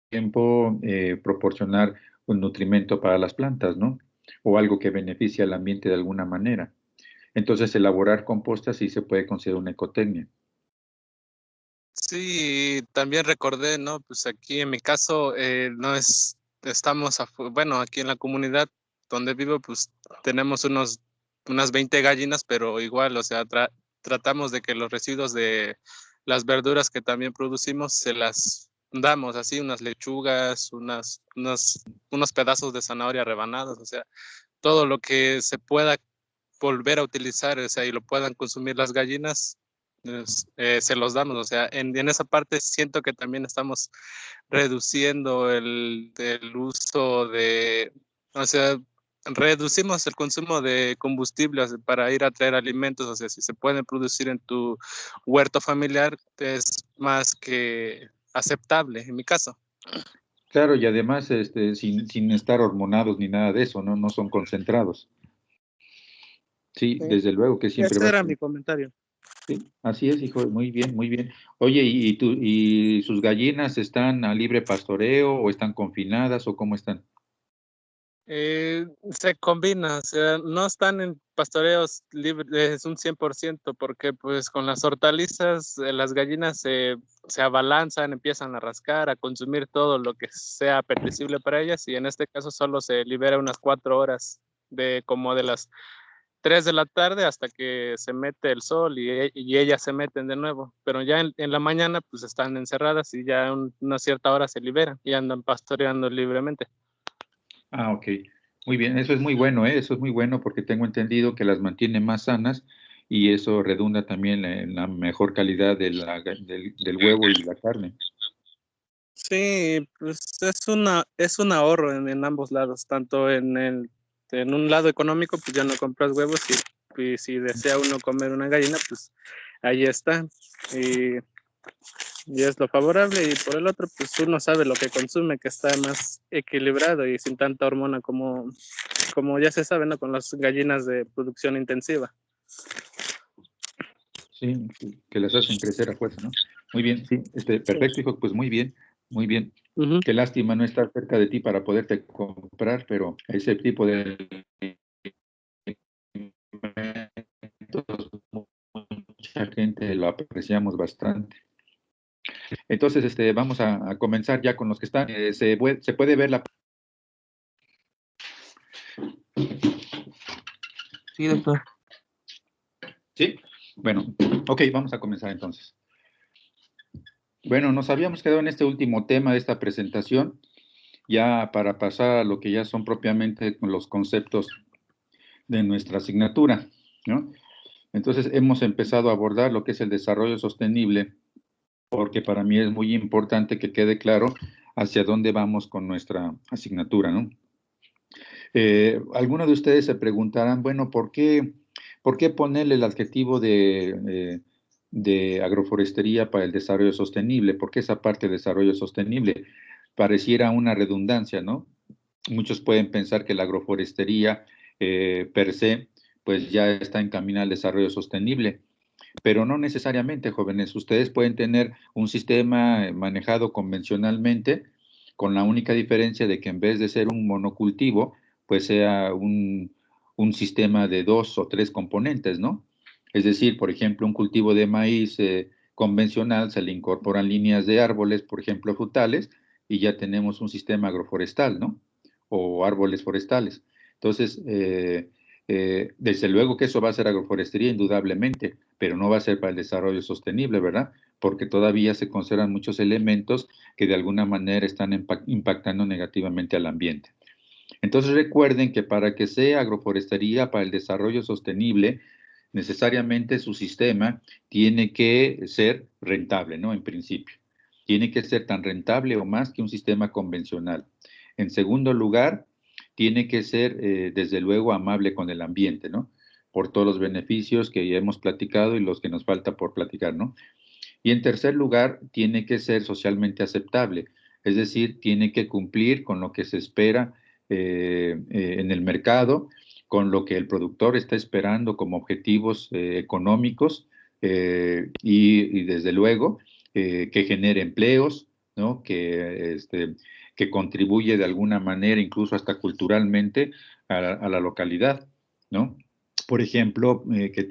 tiempo proporcionar un nutrimento para las plantas, ¿no? O algo que beneficie al ambiente de alguna manera. Entonces, elaborar composta sí se puede considerar una ecotecnia. Sí, también recordé, ¿no? Pues aquí en mi caso, no es, bueno, aquí en la comunidad donde vivo, pues tenemos unas 20 gallinas, pero igual, o sea, tratamos de que los residuos de las verduras que también producimos se las damos, así, unas lechugas, unos pedazos de zanahoria rebanados, o sea, todo lo que se pueda volver a utilizar, o sea, y lo puedan consumir las gallinas, se los damos. O sea, en esa parte siento que también estamos reduciendo el uso de, o sea, reducimos el consumo de combustibles para ir a traer alimentos. O sea, si se pueden producir en tu huerto familiar, es más que aceptable en mi caso. Claro, y además sin estar hormonados ni nada de eso, ¿no? No son concentrados. Sí, Sí, desde luego que siempre ese va a era ser. mi comentario. Sí, así es, hijo, muy bien, muy bien. Oye, ¿y sus gallinas están a libre pastoreo o están confinadas o cómo están? Se combina, o sea, no están en pastoreos libres, es un 100%, porque pues con las hortalizas, las gallinas se abalanzan, empiezan a rascar, a consumir todo lo que sea apetecible para ellas, y en este caso solo se libera unas 4 horas, como de las 3 de la tarde hasta que se mete el sol y ellas se meten de nuevo, pero ya en la mañana pues están encerradas y ya una cierta hora se liberan y andan pastoreando libremente. Ah, ok. Muy bien, eso es muy bueno, ¿eh? Eso es muy bueno porque tengo entendido que las mantiene más sanas y eso redunda también en la mejor calidad del huevo y la carne. Sí, pues es un ahorro en ambos lados, tanto en un lado económico, pues ya no compras huevos y si desea uno comer una gallina, pues ahí está. Y, y es lo favorable, y por el otro, pues uno sabe lo que consume, que está más equilibrado y sin tanta hormona como ya se sabe, ¿no? Con las gallinas de producción intensiva. Sí, que las hacen crecer a fuerza, ¿no? Muy bien, sí, Sí. perfecto, hijo, pues muy bien, muy bien. Ujú. Qué lástima no estar cerca de ti para poderte comprar, pero ese tipo de alimentos, mucha gente lo apreciamos bastante. Entonces, vamos a comenzar ya con los que están. Se puede ver la. Sí, doctor. ¿Sí? Bueno, ok, vamos a comenzar entonces. Bueno, nos habíamos quedado en este último tema de esta presentación, ya para pasar a lo que ya son propiamente los conceptos de nuestra asignatura, ¿no? Entonces, hemos empezado a abordar lo que es el desarrollo sostenible, porque para mí es muy importante que quede claro hacia dónde vamos con nuestra asignatura, ¿no? Algunos de ustedes se preguntarán, bueno, por qué ponerle el adjetivo de agroforestería para el desarrollo sostenible? ¿Por qué esa parte de desarrollo sostenible? Pareciera una redundancia, ¿no? Muchos pueden pensar que la agroforestería per se, pues ya está encaminada al desarrollo sostenible, pero no necesariamente, jóvenes. Ustedes pueden tener un sistema manejado convencionalmente, con la única diferencia de que en vez de ser un monocultivo, pues sea un sistema de 2 o 3 componentes, ¿no? Es decir, por ejemplo, un cultivo de maíz convencional se le incorporan líneas de árboles, por ejemplo, frutales, y ya tenemos un sistema agroforestal, ¿no? O árboles forestales. Entonces, desde luego que eso va a ser agroforestería, indudablemente, pero no va a ser para el desarrollo sostenible, ¿verdad? Porque todavía se conservan muchos elementos que de alguna manera están impactando negativamente al ambiente. Entonces recuerden que para que sea agroforestería para el desarrollo sostenible, necesariamente su sistema tiene que ser rentable, ¿no? En principio. Tiene que ser tan rentable o más que un sistema convencional. En segundo lugar, tiene que ser, desde luego, amable con el ambiente, ¿no? Por todos los beneficios que ya hemos platicado y los que nos falta por platicar, ¿no? Y en tercer lugar, tiene que ser socialmente aceptable, es decir, tiene que cumplir con lo que se espera en el mercado, con lo que el productor está esperando como objetivos económicos y desde luego que genere empleos, ¿no? Que contribuye de alguna manera, incluso hasta culturalmente, a la localidad, ¿no? Por ejemplo,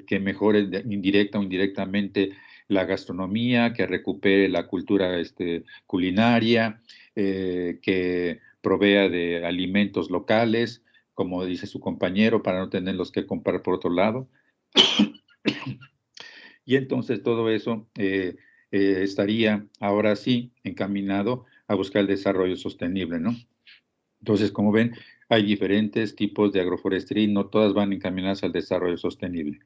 que mejore indirecta o indirectamente la gastronomía, que recupere la cultura culinaria, que provea de alimentos locales, como dice su compañero, para no tenerlos que comprar por otro lado. Y entonces todo eso estaría ahora sí encaminado a buscar el desarrollo sostenible, ¿no? Entonces, como ven, hay diferentes tipos de agroforestería y no todas van encaminadas al desarrollo sostenible.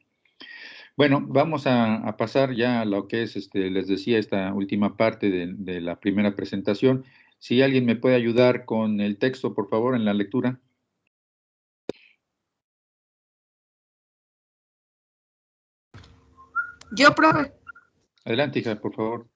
Bueno, vamos a pasar ya a lo que es, les decía, esta última parte de la primera presentación. Si alguien me puede ayudar con el texto, por favor, en la lectura. Yo, profe. Adelante, hija, por favor.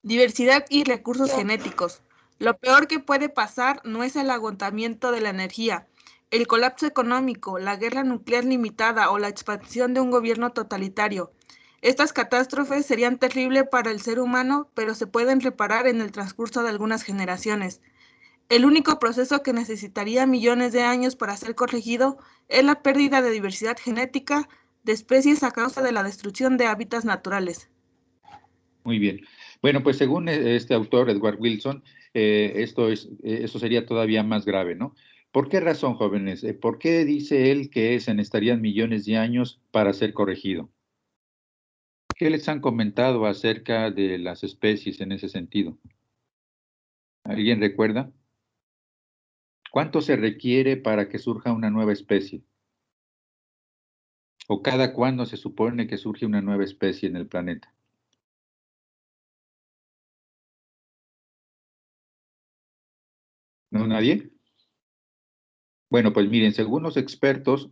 Diversidad y recursos genéticos. Lo peor que puede pasar no es el agotamiento de la energía, el colapso económico, la guerra nuclear limitada o la expansión de un gobierno totalitario. Estas catástrofes serían terribles para el ser humano, pero se pueden reparar en el transcurso de algunas generaciones. El único proceso que necesitaría millones de años para ser corregido es la pérdida de diversidad genética de especies a causa de la destrucción de hábitats naturales. Muy bien. Bueno, pues según este autor, Edward Wilson, eso sería todavía más grave, ¿no? ¿Por qué razón, jóvenes? ¿Por qué dice él que se necesitarían millones de años para ser corregido? ¿Qué les han comentado acerca de las especies en ese sentido? ¿Alguien recuerda? ¿Cuánto se requiere para que surja una nueva especie? ¿O cada cuándo se supone que surge una nueva especie en el planeta? ¿No, nadie? Bueno, pues miren, según los expertos,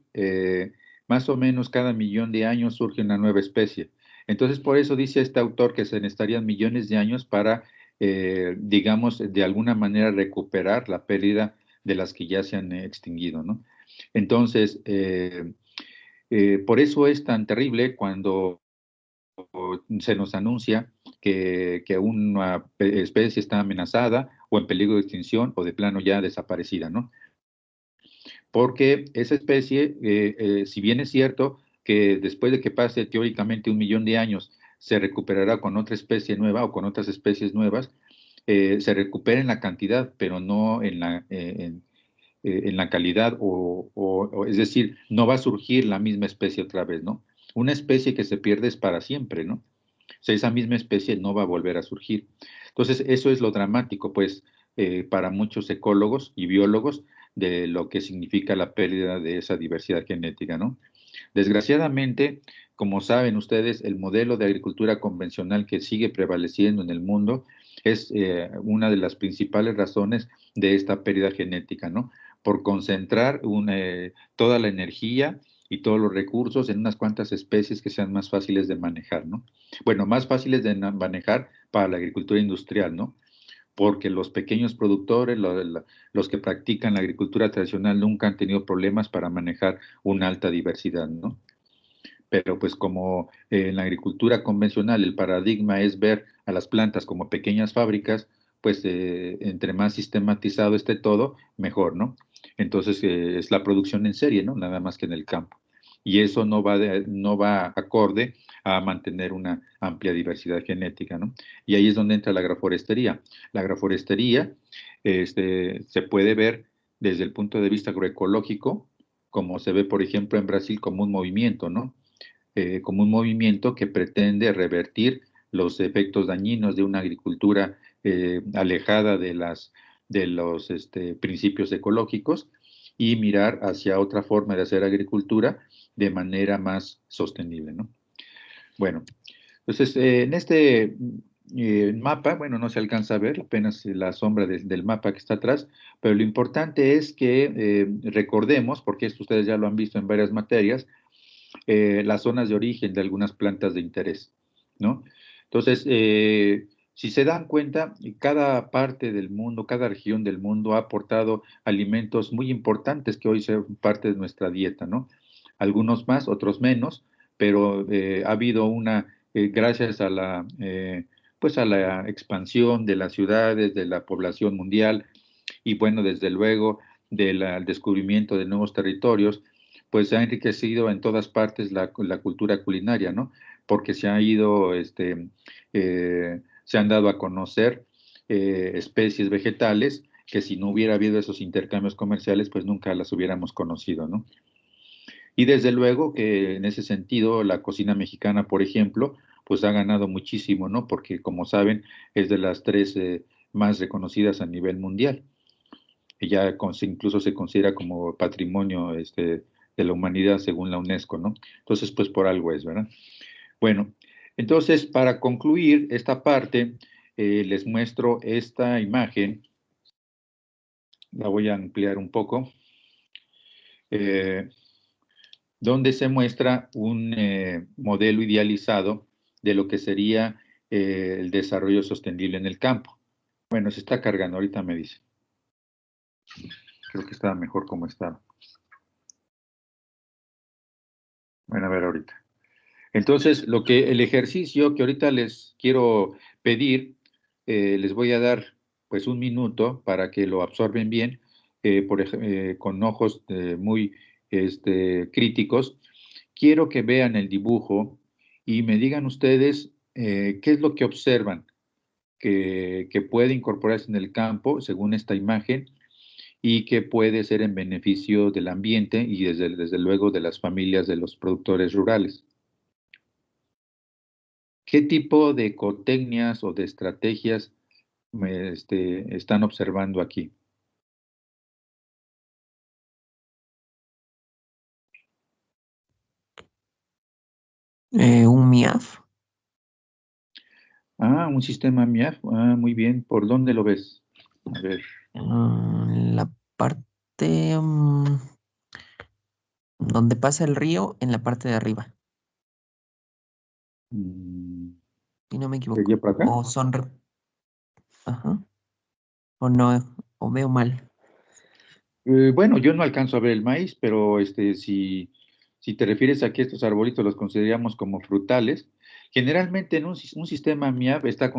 más o menos cada millón de años surge una nueva especie. Entonces, por eso dice este autor que se necesitarían millones de años para, digamos, de alguna manera recuperar la pérdida de las que ya se han extinguido, ¿no? Entonces, por eso es tan terrible cuando se nos anuncia que una especie está amenazada o en peligro de extinción o de plano ya desaparecida, ¿no? Porque esa especie, si bien es cierto que después de que pase teóricamente un millón de años, se recuperará con otra especie nueva o con otras especies nuevas, se recupera en la cantidad, pero no en la calidad, es decir, no va a surgir la misma especie otra vez, ¿no? Una especie que se pierde es para siempre, ¿no? O sea, esa misma especie no va a volver a surgir. Entonces, eso es lo dramático, pues, para muchos ecólogos y biólogos de lo que significa la pérdida de esa diversidad genética, ¿no? Desgraciadamente, como saben ustedes, el modelo de agricultura convencional que sigue prevaleciendo en el mundo es una de las principales razones de esta pérdida genética, ¿no? Por concentrar toda la energía y todos los recursos en unas cuantas especies que sean más fáciles de manejar, ¿no? Bueno, más fáciles de manejar para la agricultura industrial, ¿no? Porque los pequeños productores, los que practican la agricultura tradicional nunca han tenido problemas para manejar una alta diversidad, ¿no? Pero pues como en la agricultura convencional el paradigma es ver a las plantas como pequeñas fábricas, pues entre más sistematizado esté todo, mejor, ¿no? Entonces es la producción en serie, ¿no? Nada más que en el campo. Y eso no va acorde a mantener una amplia diversidad genética, ¿no? Y ahí es donde entra la agroforestería. La agroforestería se puede ver desde el punto de vista agroecológico, como se ve, por ejemplo, en Brasil como un movimiento, ¿no? Como un movimiento que pretende revertir los efectos dañinos de una agricultura alejada de los principios ecológicos y mirar hacia otra forma de hacer agricultura de manera más sostenible, ¿no? Bueno, entonces en este mapa, bueno, no se alcanza a ver apenas la sombra del mapa que está atrás, pero lo importante es que recordemos, porque esto ustedes ya lo han visto en varias materias, las zonas de origen de algunas plantas de interés, ¿no? Entonces, si se dan cuenta, cada parte del mundo, cada región del mundo ha aportado alimentos muy importantes que hoy son parte de nuestra dieta, ¿no? Algunos más, otros menos, pero ha habido gracias a la pues a la expansión de las ciudades, de la población mundial y bueno, desde luego del descubrimiento de nuevos territorios, pues se ha enriquecido en todas partes la cultura culinaria, ¿no? Porque se ha ido, se han dado a conocer especies vegetales que si no hubiera habido esos intercambios comerciales, pues nunca las hubiéramos conocido, ¿no? Y desde luego que en ese sentido la cocina mexicana, por ejemplo, pues ha ganado muchísimo, ¿no? Porque como saben, es de las tres más reconocidas a nivel mundial. Y ya incluso se considera como patrimonio de la humanidad según la UNESCO, ¿no? Entonces, pues por algo es, ¿verdad? Bueno, entonces para concluir esta parte, les muestro esta imagen. La voy a ampliar un poco. Donde se muestra un modelo idealizado de lo que sería el desarrollo sostenible en el campo. Bueno, se está cargando, ahorita me dice. Creo que estaba mejor como estaba. Bueno, a ver ahorita. Entonces, el ejercicio que ahorita les quiero pedir, les voy a dar pues un minuto para que lo absorben bien, con ojos muy críticos. Quiero que vean el dibujo y me digan ustedes qué es lo que observan que puede incorporarse en el campo según esta imagen y que puede ser en beneficio del ambiente y desde luego de las familias de los productores rurales. ¿Qué tipo de ecotecnias o de estrategias están observando aquí? Un MIAF. Ah, un sistema MIAF. Ah, muy bien. ¿Por dónde lo ves? A ver. La parte donde pasa el río, en la parte de arriba, si no me equivoco. ¿Sería para acá? O son... Ajá. O no, o veo mal. Bueno, yo no alcanzo a ver el maíz, pero si te refieres a que estos arbolitos los consideramos como frutales, generalmente en un sistema MIAB está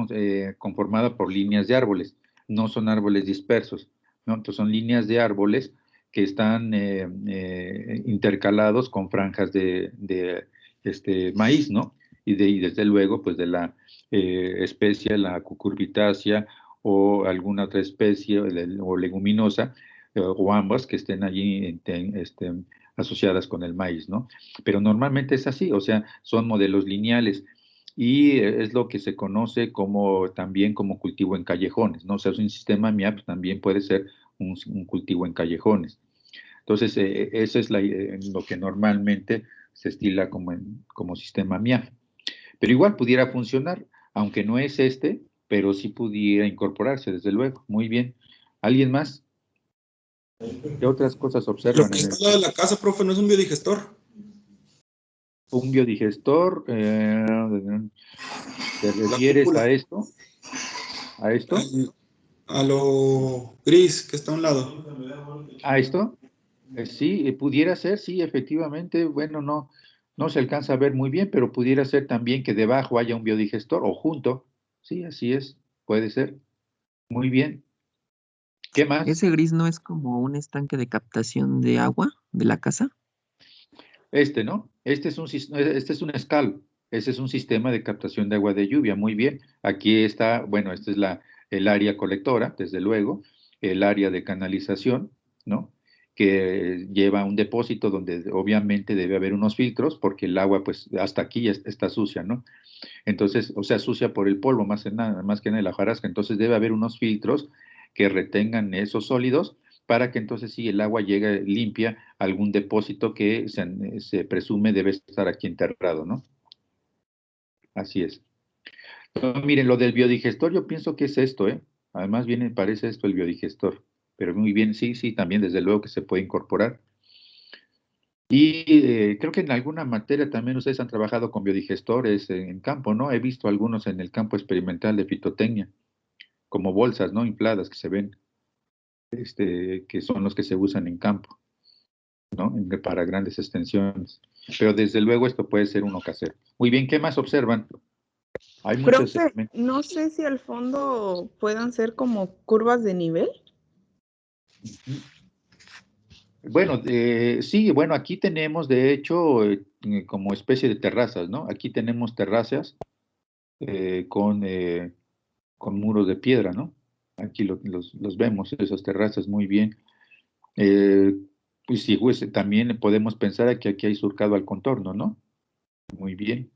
conformado por líneas de árboles, no son árboles dispersos, ¿no? Entonces son líneas de árboles que están intercalados con franjas de maíz, ¿no? Y desde luego, pues de la especie, la cucurbitácea o alguna otra especie o leguminosa o ambas que estén allí asociadas con el maíz, ¿no? Pero normalmente es así, o sea, son modelos lineales y es lo que se conoce también como cultivo en callejones, ¿no? O sea, es un sistema MIAP, también puede ser un cultivo en callejones. Entonces, eso es lo que normalmente se estila como sistema MIAP. Pero igual pudiera funcionar, aunque no es pero sí pudiera incorporarse, desde luego. Muy bien. ¿Alguien más? ¿Qué otras cosas observan? Lo que está al lado de la casa, profe, ¿no es un biodigestor? Un biodigestor, ¿te refieres a esto? ¿A esto? A lo gris que está a un lado. ¿A esto? Sí, pudiera ser, sí, efectivamente. Bueno, no se alcanza a ver muy bien, pero pudiera ser también que debajo haya un biodigestor o junto. Sí, así es, puede ser. Muy bien. ¿Qué más? ¿Ese gris no es como un estanque de captación de agua de la casa? ¿No? Este es un escal. Ese es un sistema de captación de agua de lluvia. Muy bien. Aquí está, bueno, esta es el área colectora, desde luego, el área de canalización, ¿no? Que lleva un depósito donde obviamente debe haber unos filtros porque el agua, pues, hasta aquí ya está sucia, ¿no? Entonces, o sea, sucia por el polvo, más que nada en la hojarasca. Entonces debe haber unos filtros que retengan esos sólidos para que entonces sí el agua llegue limpia a algún depósito que se presume debe estar aquí enterrado, ¿no? Así es. Entonces, miren, lo del biodigestor, yo pienso que es esto, ¿eh? Además, parece esto el biodigestor. Pero muy bien, sí, también desde luego que se puede incorporar. Y creo que en alguna materia también ustedes han trabajado con biodigestores en campo, ¿no? He visto algunos en el campo experimental de fitotecnia, como bolsas, ¿no? Infladas que se ven, que son los que se usan en campo, ¿no? Para grandes extensiones. Pero desde luego esto puede ser uno casero. Muy bien, ¿qué más observan? Hay muchos Profe, elementos. no sé si al fondo puedan ser como curvas de nivel. Ujú. Bueno, sí, bueno, aquí tenemos de hecho como especie de terrazas, ¿no? Aquí tenemos terrazas eh, con, eh, con muros de piedra, ¿no? Aquí los vemos, esas terrazas, muy bien. Eh, pues sí, pues, también podemos pensar que aquí hay surcado al contorno, ¿no? Muy bien.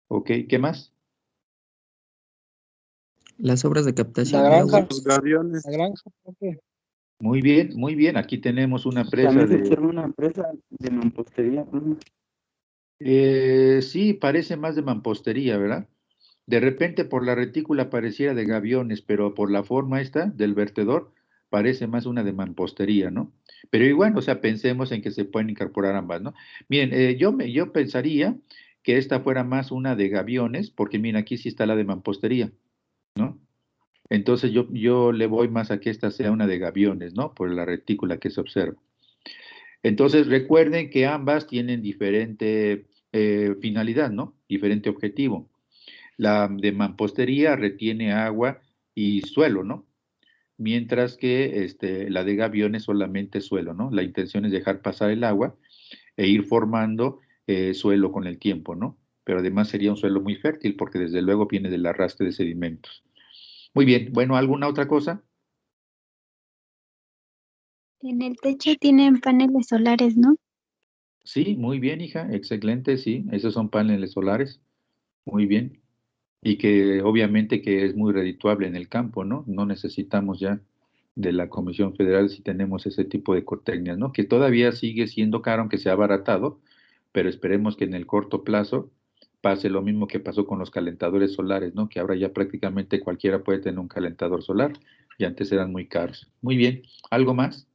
Ok, ¿qué más? Las obras de La captación de granja, agua. Los gaviones. la granja, profe. Muy bien, muy bien. Aquí tenemos una presa También se de... observa una presa de mampostería. sí, parece más de mampostería, ¿verdad? De repente por la retícula pareciera de gaviones, pero por la forma esta del vertedor parece más una de mampostería, ¿no? Pero igual, o sea, pensemos en que se pueden incorporar ambas, ¿no? Miren, yo pensaría que esta fuera más una de gaviones, porque miren, aquí sí está la de mampostería, ¿no? Entonces yo le voy más a que esta sea una de gaviones, ¿no? Por la retícula que se observa. Entonces recuerden que ambas tienen diferente finalidad, ¿no? Diferente objetivo. La de mampostería retiene agua y suelo, ¿no? Mientras que la de gavión es solamente suelo, ¿no? La intención es dejar pasar el agua e ir formando suelo con el tiempo, ¿no? Pero además sería un suelo muy fértil porque desde luego viene del arrastre de sedimentos. Muy bien, bueno, ¿alguna otra cosa? En el techo tienen paneles solares, ¿no? Sí, muy bien, hija, excelente, sí, esos son paneles solares, muy bien. Y que obviamente que es muy redituable en el campo, ¿no? No necesitamos ya de la Comisión Federal si tenemos ese tipo de ecotecnias, ¿no? Que todavía sigue siendo caro, aunque se ha abaratado, pero esperemos que en el corto plazo pase lo mismo que pasó con los calentadores solares, ¿no? Que ahora ya prácticamente cualquiera puede tener un calentador solar y antes eran muy caros. Muy bien, ¿algo más?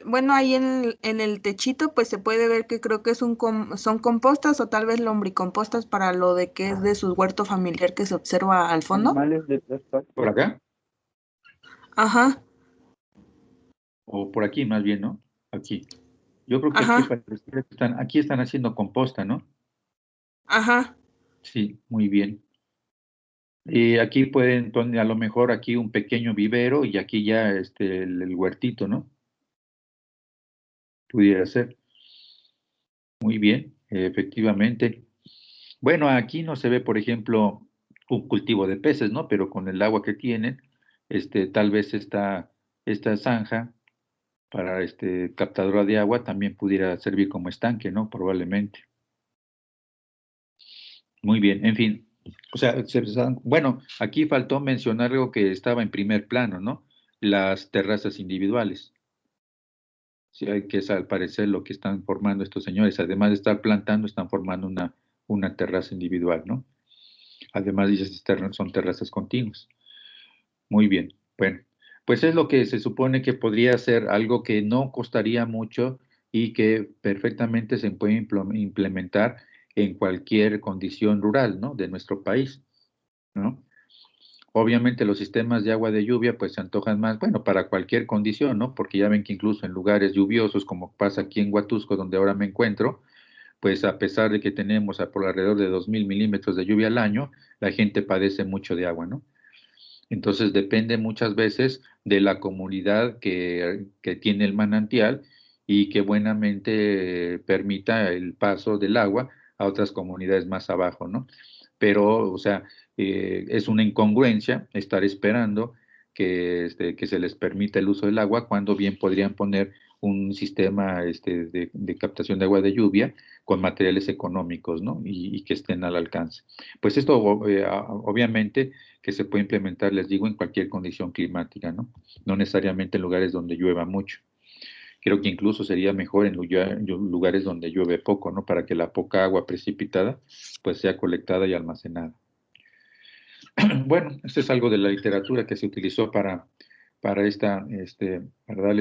Bueno, ahí en el techito, pues se puede ver que creo que son compostas o tal vez lombricompostas para lo de que es de su huerto familiar que se observa al fondo. Animales de tres patas. ¿Por acá? Ajá, O por aquí más bien, ¿no? Aquí. Yo creo que aquí ajá, pareciera que aquí están haciendo composta, ¿no? ajá. Sí, muy bien. Aquí pueden poner a lo mejor aquí un pequeño vivero y aquí ya el huertito, ¿no? Pudiera ser. Muy bien, efectivamente. Bueno, aquí no se ve, por ejemplo, un cultivo de peces, ¿no? Pero con el agua que tienen, tal vez esta zanja para captadora de agua también pudiera servir como estanque, ¿no? Probablemente. Muy bien, en fin. O sea, bueno, aquí faltó mencionar algo que estaba en primer plano, ¿no? Las terrazas individuales. Sí, que es al parecer lo que están formando estos señores. Además de estar plantando, están formando una terraza individual, ¿no? Además, dices, son terrazas continuas. Muy bien. Bueno, pues es lo que se supone que podría ser algo que no costaría mucho y que perfectamente se puede implementar en cualquier condición rural, ¿no? De nuestro país, ¿no? Obviamente los sistemas de agua de lluvia pues se antojan más, bueno, para cualquier condición, ¿no? Porque ya ven que incluso en lugares lluviosos, como pasa aquí en Huatusco, donde ahora me encuentro, pues a pesar de que tenemos por alrededor de 2.000 milímetros de lluvia al año, la gente padece mucho de agua, ¿no? Entonces depende muchas veces de la comunidad que tiene el manantial y que buenamente permita el paso del agua a otras comunidades más abajo, ¿no? Pero, o sea, es una incongruencia estar esperando que se les permita el uso del agua cuando bien podrían poner un sistema de captación de agua de lluvia con materiales económicos, ¿no? Y que estén al alcance. Pues esto, obviamente, que se puede implementar, les digo, en cualquier condición climática, ¿no? No necesariamente en lugares donde llueva mucho. Creo que incluso sería mejor en lugares donde llueve poco, ¿no? Para que la poca agua precipitada, pues sea colectada y almacenada. Bueno, esto es algo de la literatura que se utilizó para darles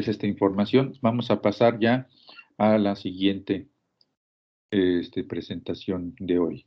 esta información. Vamos a pasar ya a la siguiente presentación de hoy.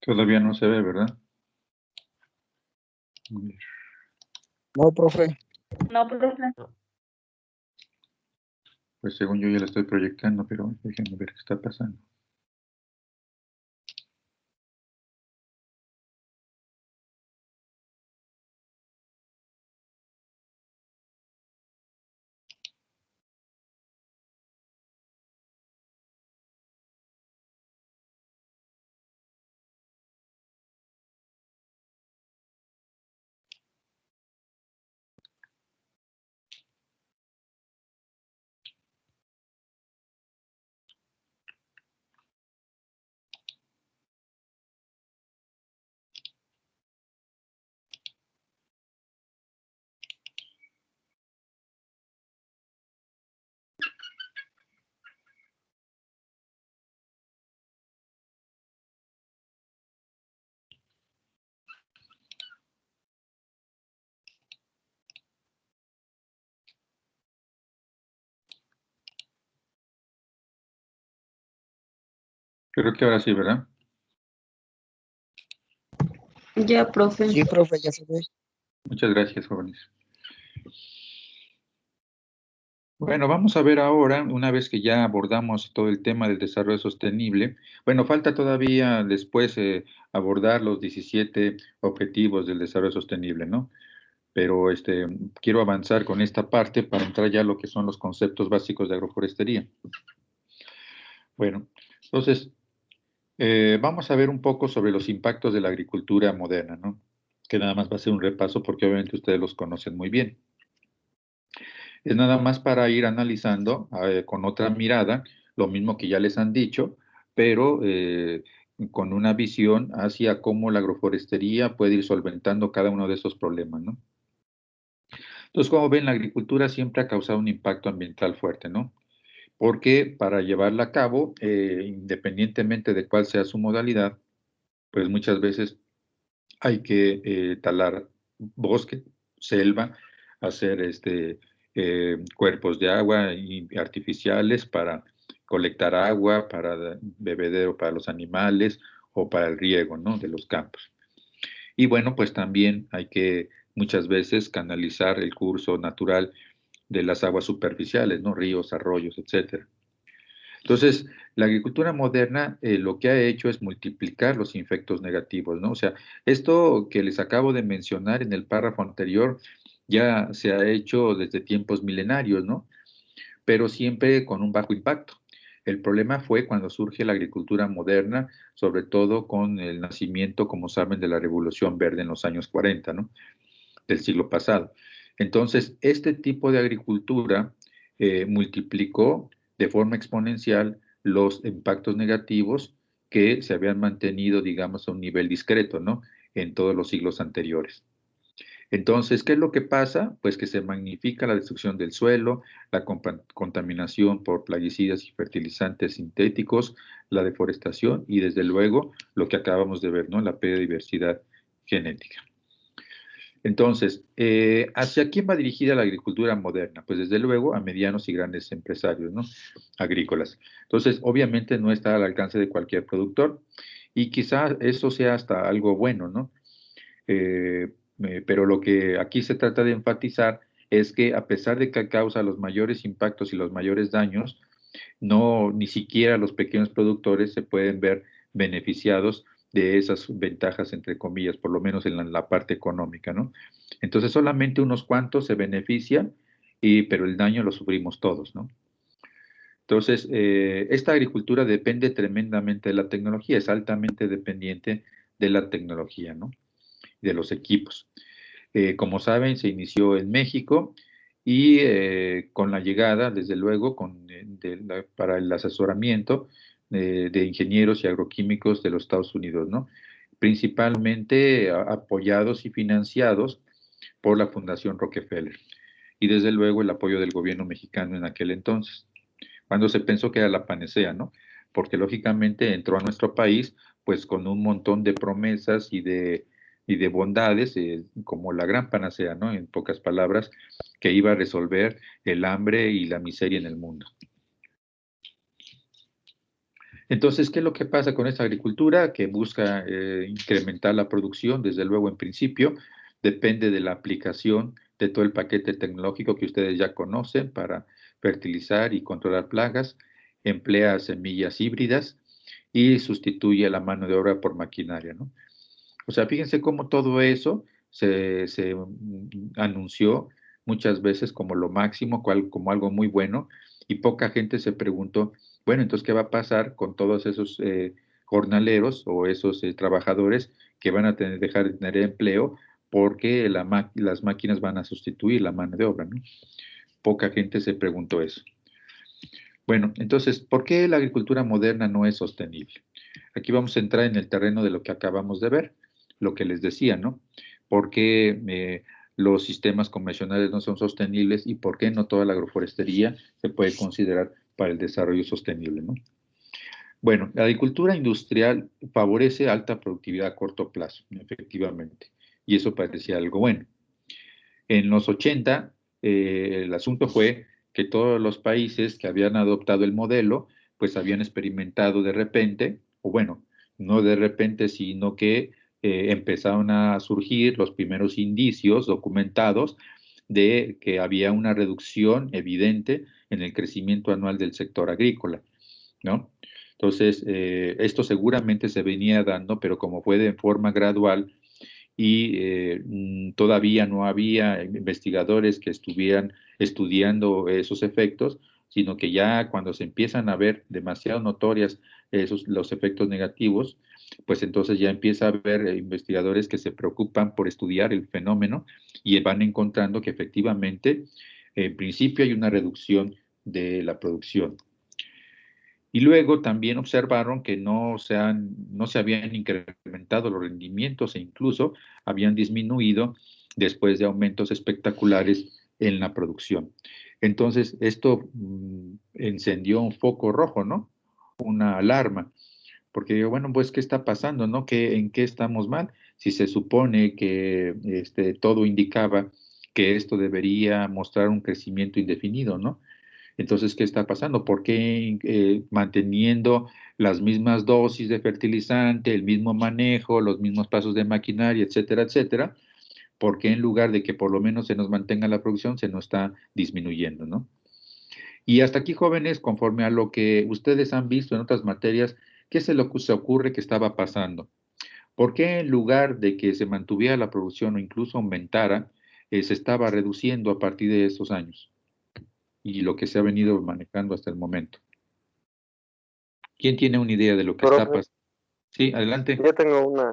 Todavía no se ve, ¿verdad? A ver. No, profe. No, profe. Pues según yo ya la estoy proyectando, pero déjenme ver qué está pasando. Creo que ahora sí, ¿verdad? Ya, profe. Sí, profe, ya se ve. Muchas gracias, jóvenes. Bueno, vamos a ver ahora, una vez que ya abordamos todo el tema del desarrollo sostenible, bueno, falta todavía después abordar los 17 objetivos del desarrollo sostenible, ¿no? Pero quiero avanzar con esta parte para entrar ya a lo que son los conceptos básicos de agroforestería. Bueno, entonces, vamos a ver un poco sobre los impactos de la agricultura moderna, ¿no? Que nada más va a ser un repaso porque obviamente ustedes los conocen muy bien. Es nada más para ir analizando con otra mirada, lo mismo que ya les han dicho, pero con una visión hacia cómo la agroforestería puede ir solventando cada uno de esos problemas, ¿no? Entonces, como ven, la agricultura siempre ha causado un impacto ambiental fuerte, ¿no? Porque para llevarla a cabo, independientemente de cuál sea su modalidad, pues muchas veces hay que talar bosque, selva, hacer cuerpos de agua artificiales para colectar agua, para bebedero para los animales o para el riego, ¿no? De los campos. Y bueno, pues también hay que muchas veces canalizar el curso natural de las aguas superficiales, ¿no? Ríos, arroyos, etcétera. Entonces, la agricultura moderna lo que ha hecho es multiplicar los efectos negativos, ¿no? O sea, esto que les acabo de mencionar en el párrafo anterior ya se ha hecho desde tiempos milenarios, ¿no? Pero siempre con un bajo impacto. El problema fue cuando surge la agricultura moderna, sobre todo con el nacimiento, como saben, de la Revolución Verde en los años 40, ¿no? Del siglo pasado. Entonces, este tipo de agricultura multiplicó de forma exponencial los impactos negativos que se habían mantenido, digamos, a un nivel discreto, ¿no? En todos los siglos anteriores. Entonces, ¿qué es lo que pasa? Pues que se magnifica la destrucción del suelo, la contaminación por plaguicidas y fertilizantes sintéticos, la deforestación y, desde luego, lo que acabamos de ver, ¿no? La pérdida de diversidad genética. Entonces, ¿hacia quién va dirigida la agricultura moderna? Pues desde luego a medianos y grandes empresarios, ¿no? Agrícolas. Entonces, obviamente no está al alcance de cualquier productor y quizá eso sea hasta algo bueno, ¿no? Pero lo que aquí se trata de enfatizar es que a pesar de que causa los mayores impactos y los mayores daños, no, ni siquiera los pequeños productores se pueden ver beneficiados de esas ventajas, entre comillas, por lo menos en la parte económica, ¿no? Entonces solamente unos cuantos se benefician, pero el daño lo sufrimos todos, ¿no? Entonces, esta agricultura depende tremendamente de la tecnología, es altamente dependiente de la tecnología, ¿no? De los equipos. Como saben, se inició en México y con la llegada, desde luego, para el asesoramiento de ingenieros y agroquímicos de los Estados Unidos, ¿no? Principalmente apoyados y financiados por la Fundación Rockefeller. y desde luego el apoyo del gobierno mexicano en aquel entonces, cuando se pensó que era la panacea, ¿no? Porque lógicamente entró a nuestro país pues con un montón de promesas y de bondades, como la gran panacea, ¿no? En pocas palabras, que iba a resolver el hambre y la miseria en el mundo. Entonces, ¿qué es lo que pasa con esta agricultura? Que busca incrementar la producción, desde luego en principio, depende de la aplicación de todo el paquete tecnológico que ustedes ya conocen para fertilizar y controlar plagas, emplea semillas híbridas y sustituye la mano de obra por maquinaria, ¿no? O sea, fíjense cómo todo eso se anunció muchas veces como lo máximo, como algo muy bueno, y poca gente se preguntó, bueno, entonces, ¿qué va a pasar con todos esos jornaleros o esos trabajadores que van a dejar de tener empleo porque las máquinas van a sustituir la mano de obra, ¿no? Poca gente se preguntó eso. Bueno, entonces, ¿por qué la agricultura moderna no es sostenible? Aquí vamos a entrar en el terreno de lo que acabamos de ver, lo que les decía, ¿no? ¿Por qué los sistemas convencionales no son sostenibles y por qué no toda la agroforestería se puede considerar para el desarrollo sostenible, ¿no? Bueno, la agricultura industrial favorece alta productividad a corto plazo, efectivamente, y eso parecía algo bueno. En los 80, el asunto fue que todos los países que habían adoptado el modelo, pues habían experimentado de repente, o bueno, no de repente, sino que empezaron a surgir los primeros indicios documentados de que había una reducción evidente en el crecimiento anual del sector agrícola, ¿no? Entonces, esto seguramente se venía dando, pero como fue de forma gradual, y todavía no había investigadores que estuvieran estudiando esos efectos, sino que ya cuando se empiezan a ver demasiado notorias los efectos negativos, pues entonces ya empieza a haber investigadores que se preocupan por estudiar el fenómeno y van encontrando que efectivamente, en principio hay una reducción de la producción. Y luego también observaron que no se habían incrementado los rendimientos e incluso habían disminuido después de aumentos espectaculares en la producción. Entonces, esto encendió un foco rojo, ¿no? Una alarma, porque bueno, pues, ¿qué está pasando, no? ¿En qué estamos mal? Si se supone que todo indicaba que esto debería mostrar un crecimiento indefinido, ¿no? Entonces, ¿qué está pasando? ¿Por qué manteniendo las mismas dosis de fertilizante, el mismo manejo, los mismos pasos de maquinaria, etcétera, etcétera? ¿Por qué en lugar de que por lo menos se nos mantenga la producción, se nos está disminuyendo, ¿no? Y hasta aquí, jóvenes, conforme a lo que ustedes han visto en otras materias, ¿qué se les ocurre que estaba pasando? ¿Por qué en lugar de que se mantuviera la producción o incluso aumentara, se estaba reduciendo a partir de esos años? Y lo que se ha venido manejando hasta el momento. ¿Quién tiene una idea de lo que está pasando? Sí, adelante. Yo tengo una.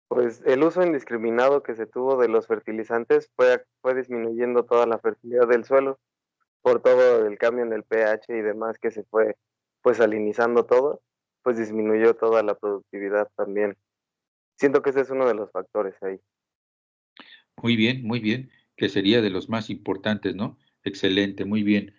Pues el uso indiscriminado que se tuvo de los fertilizantes fue disminuyendo toda la fertilidad del suelo por todo el cambio en el pH y demás que se fue pues salinizando todo, pues disminuyó toda la productividad también. Siento que ese es uno de los factores ahí. Muy bien, que sería de los más importantes, ¿no? Excelente, muy bien.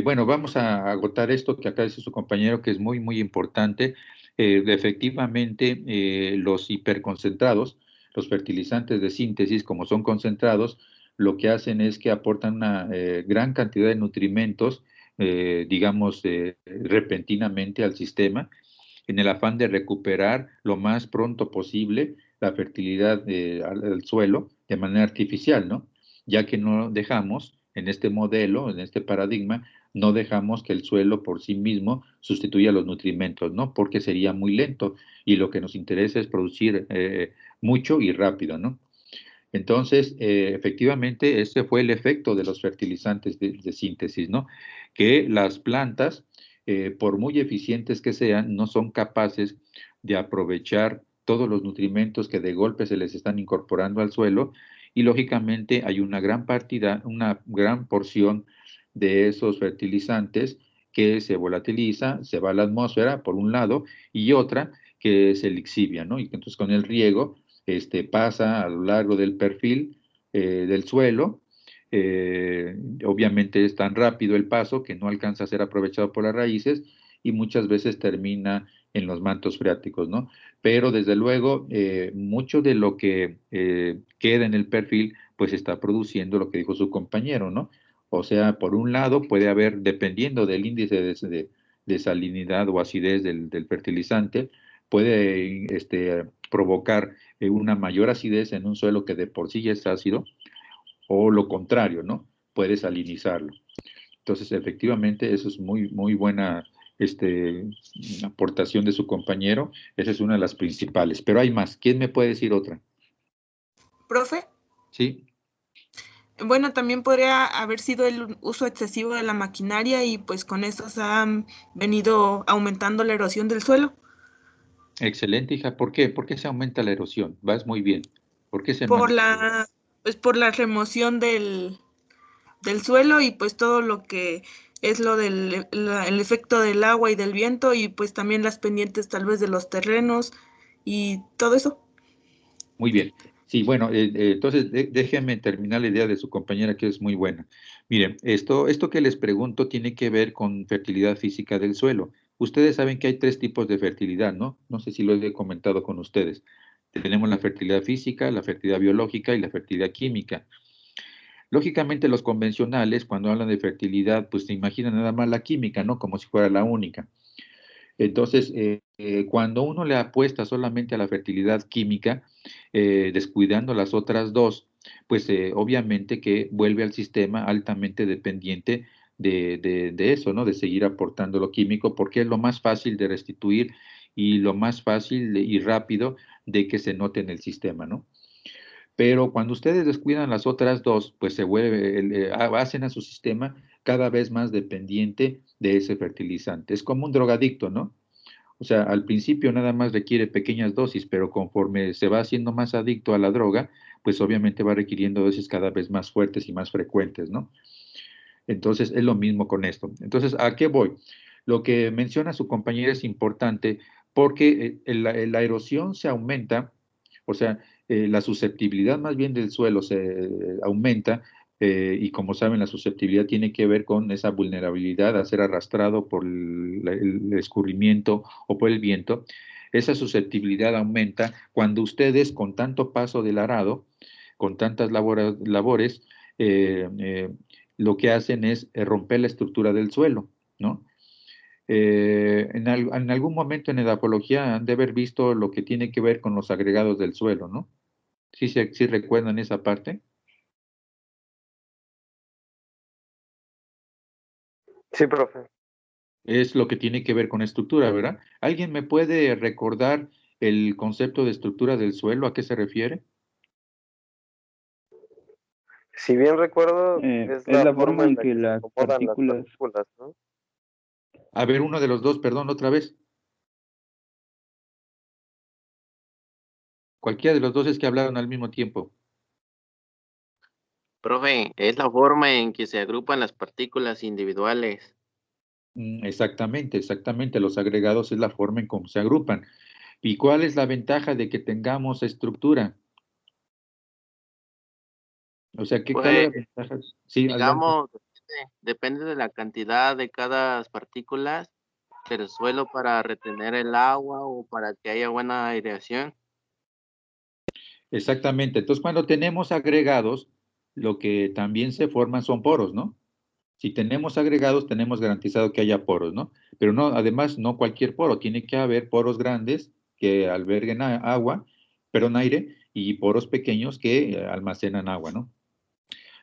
Bueno, vamos a agotar esto que acá dice su compañero, que es muy, muy importante. Efectivamente, los hiperconcentrados, los fertilizantes de síntesis, como son concentrados, lo que hacen es que aportan una gran cantidad de nutrimentos, digamos, repentinamente al sistema, en el afán de recuperar lo más pronto posible la fertilidad al suelo de manera artificial, ¿no? Ya que no dejamos, en este modelo, en este paradigma, no dejamos que el suelo por sí mismo sustituya los nutrimentos, ¿no? Porque sería muy lento y lo que nos interesa es producir mucho y rápido, ¿no? Entonces, efectivamente, ese fue el efecto de los fertilizantes de síntesis, ¿no? Que las plantas, por muy eficientes que sean, no son capaces de aprovechar todos los nutrimentos que de golpe se les están incorporando al suelo y lógicamente hay una gran una gran porción de esos fertilizantes que se volatiliza, se va a la atmósfera por un lado y otra que se lixivia, ¿no? Y entonces con el riego pasa a lo largo del perfil del suelo obviamente es tan rápido el paso que no alcanza a ser aprovechado por las raíces y muchas veces termina en los mantos freáticos, ¿no? Pero desde luego, mucho de lo que queda en el perfil, pues está produciendo lo que dijo su compañero, ¿no? O sea, por un lado puede haber, dependiendo del índice de salinidad o acidez del fertilizante, puede provocar una mayor acidez en un suelo que de por sí ya es ácido, o lo contrario, ¿no? Puede salinizarlo. Entonces, efectivamente, eso es muy, muy buena aportación de su compañero. Esa es una de las principales. Pero hay más. ¿Quién me puede decir otra? ¿Profe? Sí. Bueno, también podría haber sido el uso excesivo de la maquinaria y pues con eso se ha venido aumentando la erosión del suelo. Excelente, hija. ¿Por qué? ¿Por qué se aumenta la erosión? Vas muy bien. ¿Por qué se Por aumenta? por la remoción del suelo y pues todo lo que es el efecto del agua y del viento y pues también las pendientes tal vez de los terrenos y todo eso. Muy bien. Sí, bueno, entonces déjenme terminar la idea de su compañera que es muy buena. Miren, esto que les pregunto tiene que ver con fertilidad física del suelo. Ustedes saben que hay 3 tipos de fertilidad, ¿no? No sé si lo he comentado con ustedes. Tenemos la fertilidad física, la fertilidad biológica y la fertilidad química. Lógicamente, los convencionales, cuando hablan de fertilidad, pues se imaginan nada más la química, ¿no? Como si fuera la única. Entonces, cuando uno le apuesta solamente a la fertilidad química, descuidando las otras dos, pues obviamente que vuelve al sistema altamente dependiente de eso, ¿no? De seguir aportando lo químico, porque es lo más fácil de restituir y lo más fácil y rápido de que se note en el sistema, ¿no? Pero cuando ustedes descuidan las otras dos, pues se vuelve, hacen a su sistema cada vez más dependiente de ese fertilizante. Es como un drogadicto, ¿no? O sea, al principio nada más requiere pequeñas dosis, pero conforme se va haciendo más adicto a la droga, pues obviamente va requiriendo dosis cada vez más fuertes y más frecuentes, ¿no? Entonces, es lo mismo con esto. Entonces, ¿a qué voy? Lo que menciona su compañera es importante porque la erosión se aumenta, o sea, la susceptibilidad más bien del suelo se aumenta y como saben, la susceptibilidad tiene que ver con esa vulnerabilidad a ser arrastrado por el escurrimiento o por el viento. Esa susceptibilidad aumenta cuando ustedes con tanto paso del arado, con tantas labores, lo que hacen es romper la estructura del suelo, ¿no? En algún momento en edapología han de haber visto lo que tiene que ver con los agregados del suelo, ¿no? ¿Sí recuerdan esa parte? Sí, profe. Es lo que tiene que ver con estructura, ¿verdad? ¿Alguien me puede recordar el concepto de estructura del suelo? ¿A qué se refiere? Si bien recuerdo, Es es la la forma forma en en la que que se las acomodan las partículas, partículas, ¿no? A ver, uno de los dos, perdón, otra vez. Cualquiera de los dos es que hablaron al mismo tiempo. Profe, es la forma en que se agrupan las partículas individuales. Exactamente, exactamente. Los agregados es la forma en cómo se agrupan. ¿Y cuál es la ventaja de que tengamos estructura? O sea, ¿cuál es Pues, la ventaja? Sí, adelante. digamos, depende de la cantidad de cada partícula del suelo para retener el agua o para que haya buena aireación. Exactamente. Entonces, cuando tenemos agregados, lo que también se forman son poros, ¿no? Si tenemos agregados, tenemos garantizado que haya poros, ¿no? Pero no, además, no cualquier poro, tiene que haber poros grandes que alberguen agua, perdón, aire, y poros pequeños que almacenan agua, ¿no?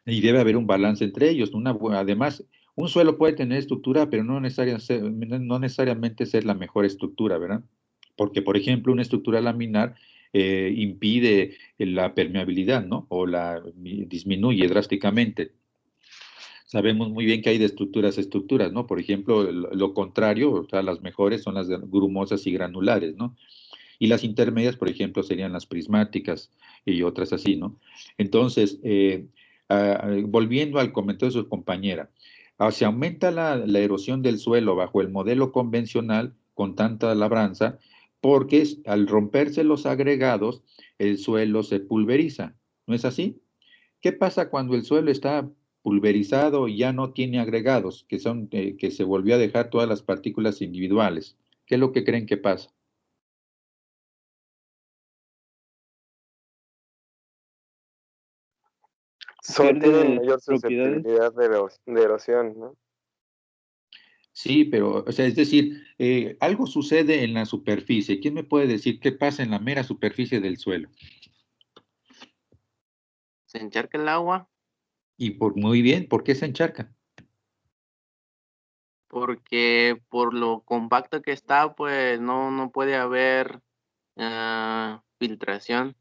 Y debe haber un balance entre ellos. Además, un suelo puede tener estructura, pero no necesariamente ser la mejor estructura, ¿verdad? Porque, por ejemplo, una estructura laminar impide la permeabilidad, ¿no? O la disminuye drásticamente. Sabemos muy bien que hay de estructuras a estructuras, ¿no? Por ejemplo, lo contrario, o sea, las mejores son las grumosas y granulares, ¿no? Y las intermedias, por ejemplo, serían las prismáticas y otras así, ¿no? Entonces, volviendo al comentario de su compañera, se aumenta la erosión del suelo bajo el modelo convencional con tanta labranza, porque al romperse los agregados, el suelo se pulveriza, ¿no es así? ¿Qué pasa cuando el suelo está pulverizado y ya no tiene agregados, que son, que se volvió a dejar todas las partículas individuales? ¿Qué es lo que creen que pasa? Tienen mayor susceptibilidad de erosión, ¿no? Sí, pero, o sea, es decir, algo sucede en la superficie. ¿Quién me puede decir qué pasa en la mera superficie del suelo? Se encharca el agua Y muy bien, ¿por qué se encharca? porque por lo compacto que está, pues no puede haber filtración.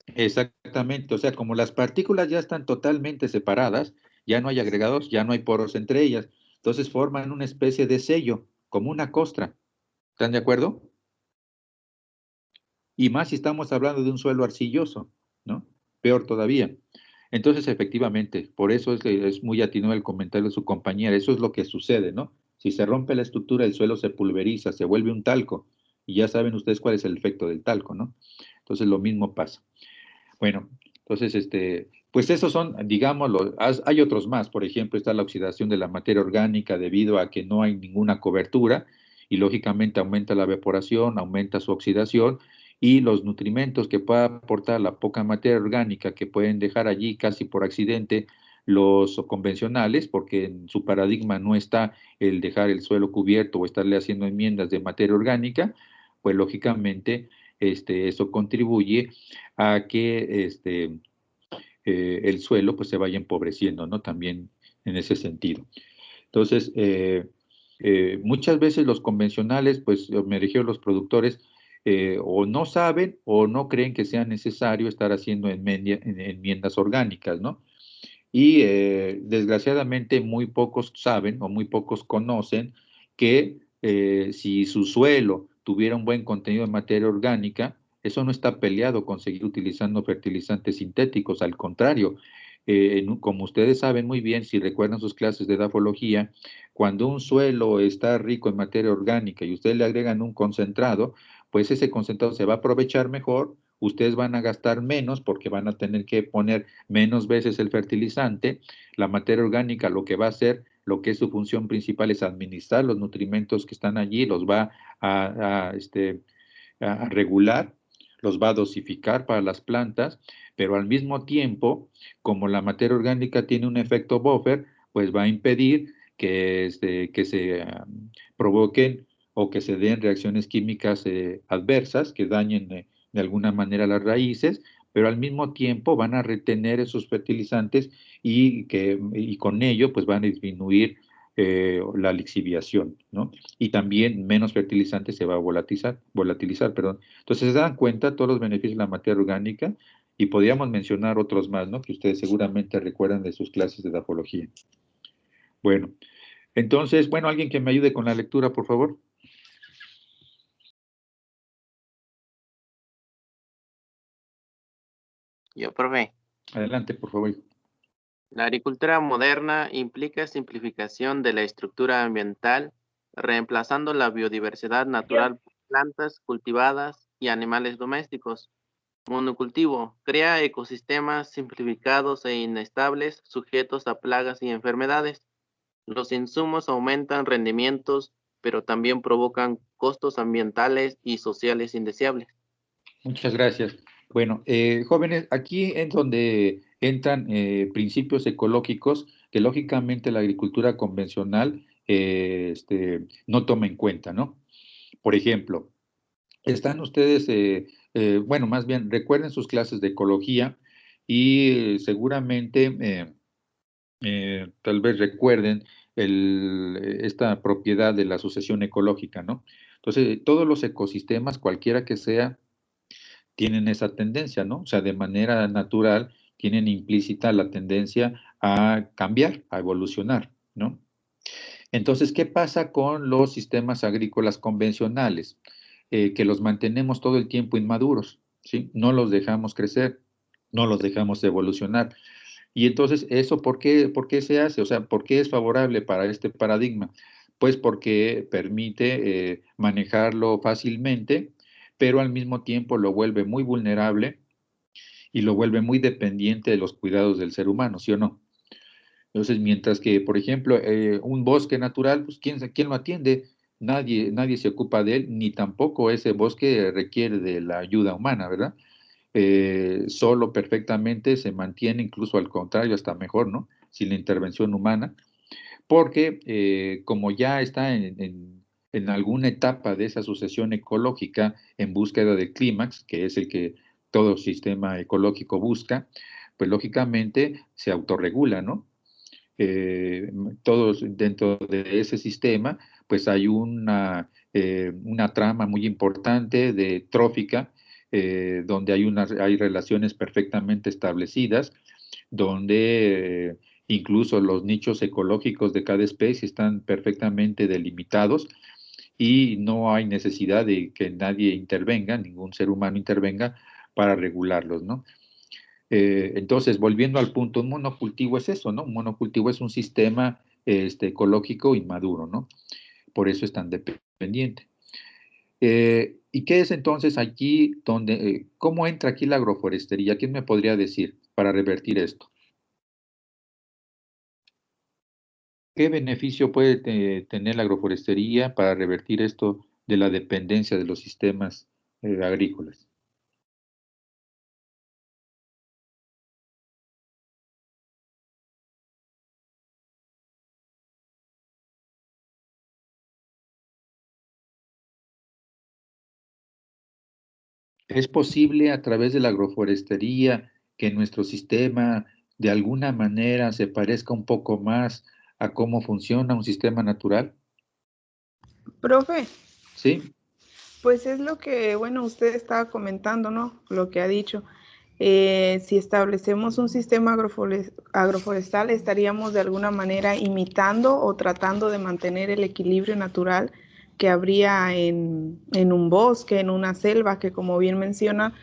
Exactamente, o sea, como las partículas ya están totalmente separadas, ya no hay agregados, ya no hay poros entre ellas, entonces forman una especie de sello, como una costra. ¿Están de acuerdo? Y más si estamos hablando de un suelo arcilloso, ¿no? Peor todavía. Entonces, efectivamente, por eso es muy atinado el comentario de su compañera, eso es lo que sucede, ¿no? Si se rompe la estructura, el suelo se pulveriza, se vuelve un talco, y ya saben ustedes cuál es el efecto del talco, ¿no? Entonces, lo mismo pasa. Bueno, entonces, pues esos son, digámoslo, hay otros más, por ejemplo, está la oxidación de la materia orgánica debido a que no hay ninguna cobertura y lógicamente aumenta la evaporación, aumenta su oxidación y los nutrimentos que pueda aportar la poca materia orgánica que pueden dejar allí casi por accidente los convencionales, porque en su paradigma no está el dejar el suelo cubierto o estarle haciendo enmiendas de materia orgánica, pues lógicamente eso contribuye a que el suelo pues se vaya empobreciendo, ¿no? También en ese sentido. Entonces, muchas veces los convencionales, pues me refiero a los productores, o no saben o no creen que sea necesario estar haciendo enmiendas orgánicas, ¿no? Y desgraciadamente muy pocos saben o muy pocos conocen que si su suelo tuviera un buen contenido de materia orgánica, eso no está peleado con seguir utilizando fertilizantes sintéticos, al contrario, como ustedes saben muy bien, si recuerdan sus clases de edafología, cuando un suelo está rico en materia orgánica y ustedes le agregan un concentrado, pues ese concentrado se va a aprovechar mejor, ustedes van a gastar menos porque van a tener que poner menos veces el fertilizante. La materia orgánica lo que va a hacer, lo que es su función principal es administrar los nutrimentos que están allí, los va a regular, los va a dosificar para las plantas, pero al mismo tiempo, como la materia orgánica tiene un efecto buffer, pues va a impedir que se provoquen o que se den reacciones químicas adversas que dañen de alguna manera las raíces, pero al mismo tiempo van a retener esos fertilizantes y con ello pues van a disminuir la lixiviación, ¿no? Y también menos fertilizante se va a volatilizar, perdón. Entonces se dan cuenta todos los beneficios de la materia orgánica y podríamos mencionar otros más, ¿no? Que ustedes seguramente recuerdan de sus clases de edafología. Bueno, entonces, bueno, alguien que me ayude con la lectura, por favor. Yo, profe. Adelante, por favor. La agricultura moderna implica simplificación de la estructura ambiental, reemplazando la biodiversidad natural por plantas cultivadas y animales domésticos. Monocultivo crea ecosistemas simplificados e inestables, sujetos a plagas y enfermedades. Los insumos aumentan rendimientos, pero también provocan costos ambientales y sociales indeseables. Muchas gracias. Bueno, jóvenes, aquí es donde entran principios ecológicos que lógicamente la agricultura convencional no toma en cuenta, ¿no? Por ejemplo, están ustedes, bueno, más bien recuerden sus clases de ecología y seguramente tal vez recuerden esta propiedad de la sucesión ecológica, ¿no? Entonces, todos los ecosistemas, cualquiera que sea, tienen esa tendencia, ¿no? O sea, de manera natural tienen implícita la tendencia a cambiar, a evolucionar, ¿no? Entonces, ¿qué pasa con los sistemas agrícolas convencionales? Que los mantenemos todo el tiempo inmaduros, ¿sí? No los dejamos crecer, no los dejamos evolucionar. Y entonces, ¿eso por qué se hace? O sea, ¿por qué es favorable para este paradigma? Pues porque permite manejarlo fácilmente, pero al mismo tiempo lo vuelve muy vulnerable y lo vuelve muy dependiente de los cuidados del ser humano, ¿sí o no? Entonces, mientras que, por ejemplo, un bosque natural, pues ¿quién lo atiende? Nadie se ocupa de él, ni tampoco ese bosque requiere de la ayuda humana, ¿verdad? Solo perfectamente se mantiene, incluso al contrario, hasta mejor, ¿no? Sin la intervención humana, porque como ya está en alguna etapa de esa sucesión ecológica en búsqueda del clímax, que es el que todo sistema ecológico busca, pues lógicamente se autorregula, ¿no? Todos dentro de ese sistema, pues hay una trama muy importante de trófica, donde hay relaciones perfectamente establecidas, donde incluso los nichos ecológicos de cada especie están perfectamente delimitados y no hay necesidad de que nadie intervenga, ningún ser humano intervenga para regularlos, ¿no? Entonces, volviendo al punto, un monocultivo es eso, ¿no? Un monocultivo es un sistema ecológico inmaduro, ¿no? Por eso es tan dependiente. ¿Y qué es entonces aquí donde, cómo entra aquí la agroforestería? ¿Quién me podría decir para revertir esto? ¿Qué beneficio puede tener la agroforestería para revertir esto de la dependencia de los sistemas agrícolas? ¿Es posible a través de la agroforestería que nuestro sistema de alguna manera se parezca un poco más a cómo funciona un sistema natural? Profe, Sí, pues es lo que, bueno, usted estaba comentando, ¿no? Lo que ha dicho. Si establecemos un sistema agroforestal, estaríamos de alguna manera imitando o tratando de mantener el equilibrio natural que habría en un bosque, en una selva, que como bien menciona,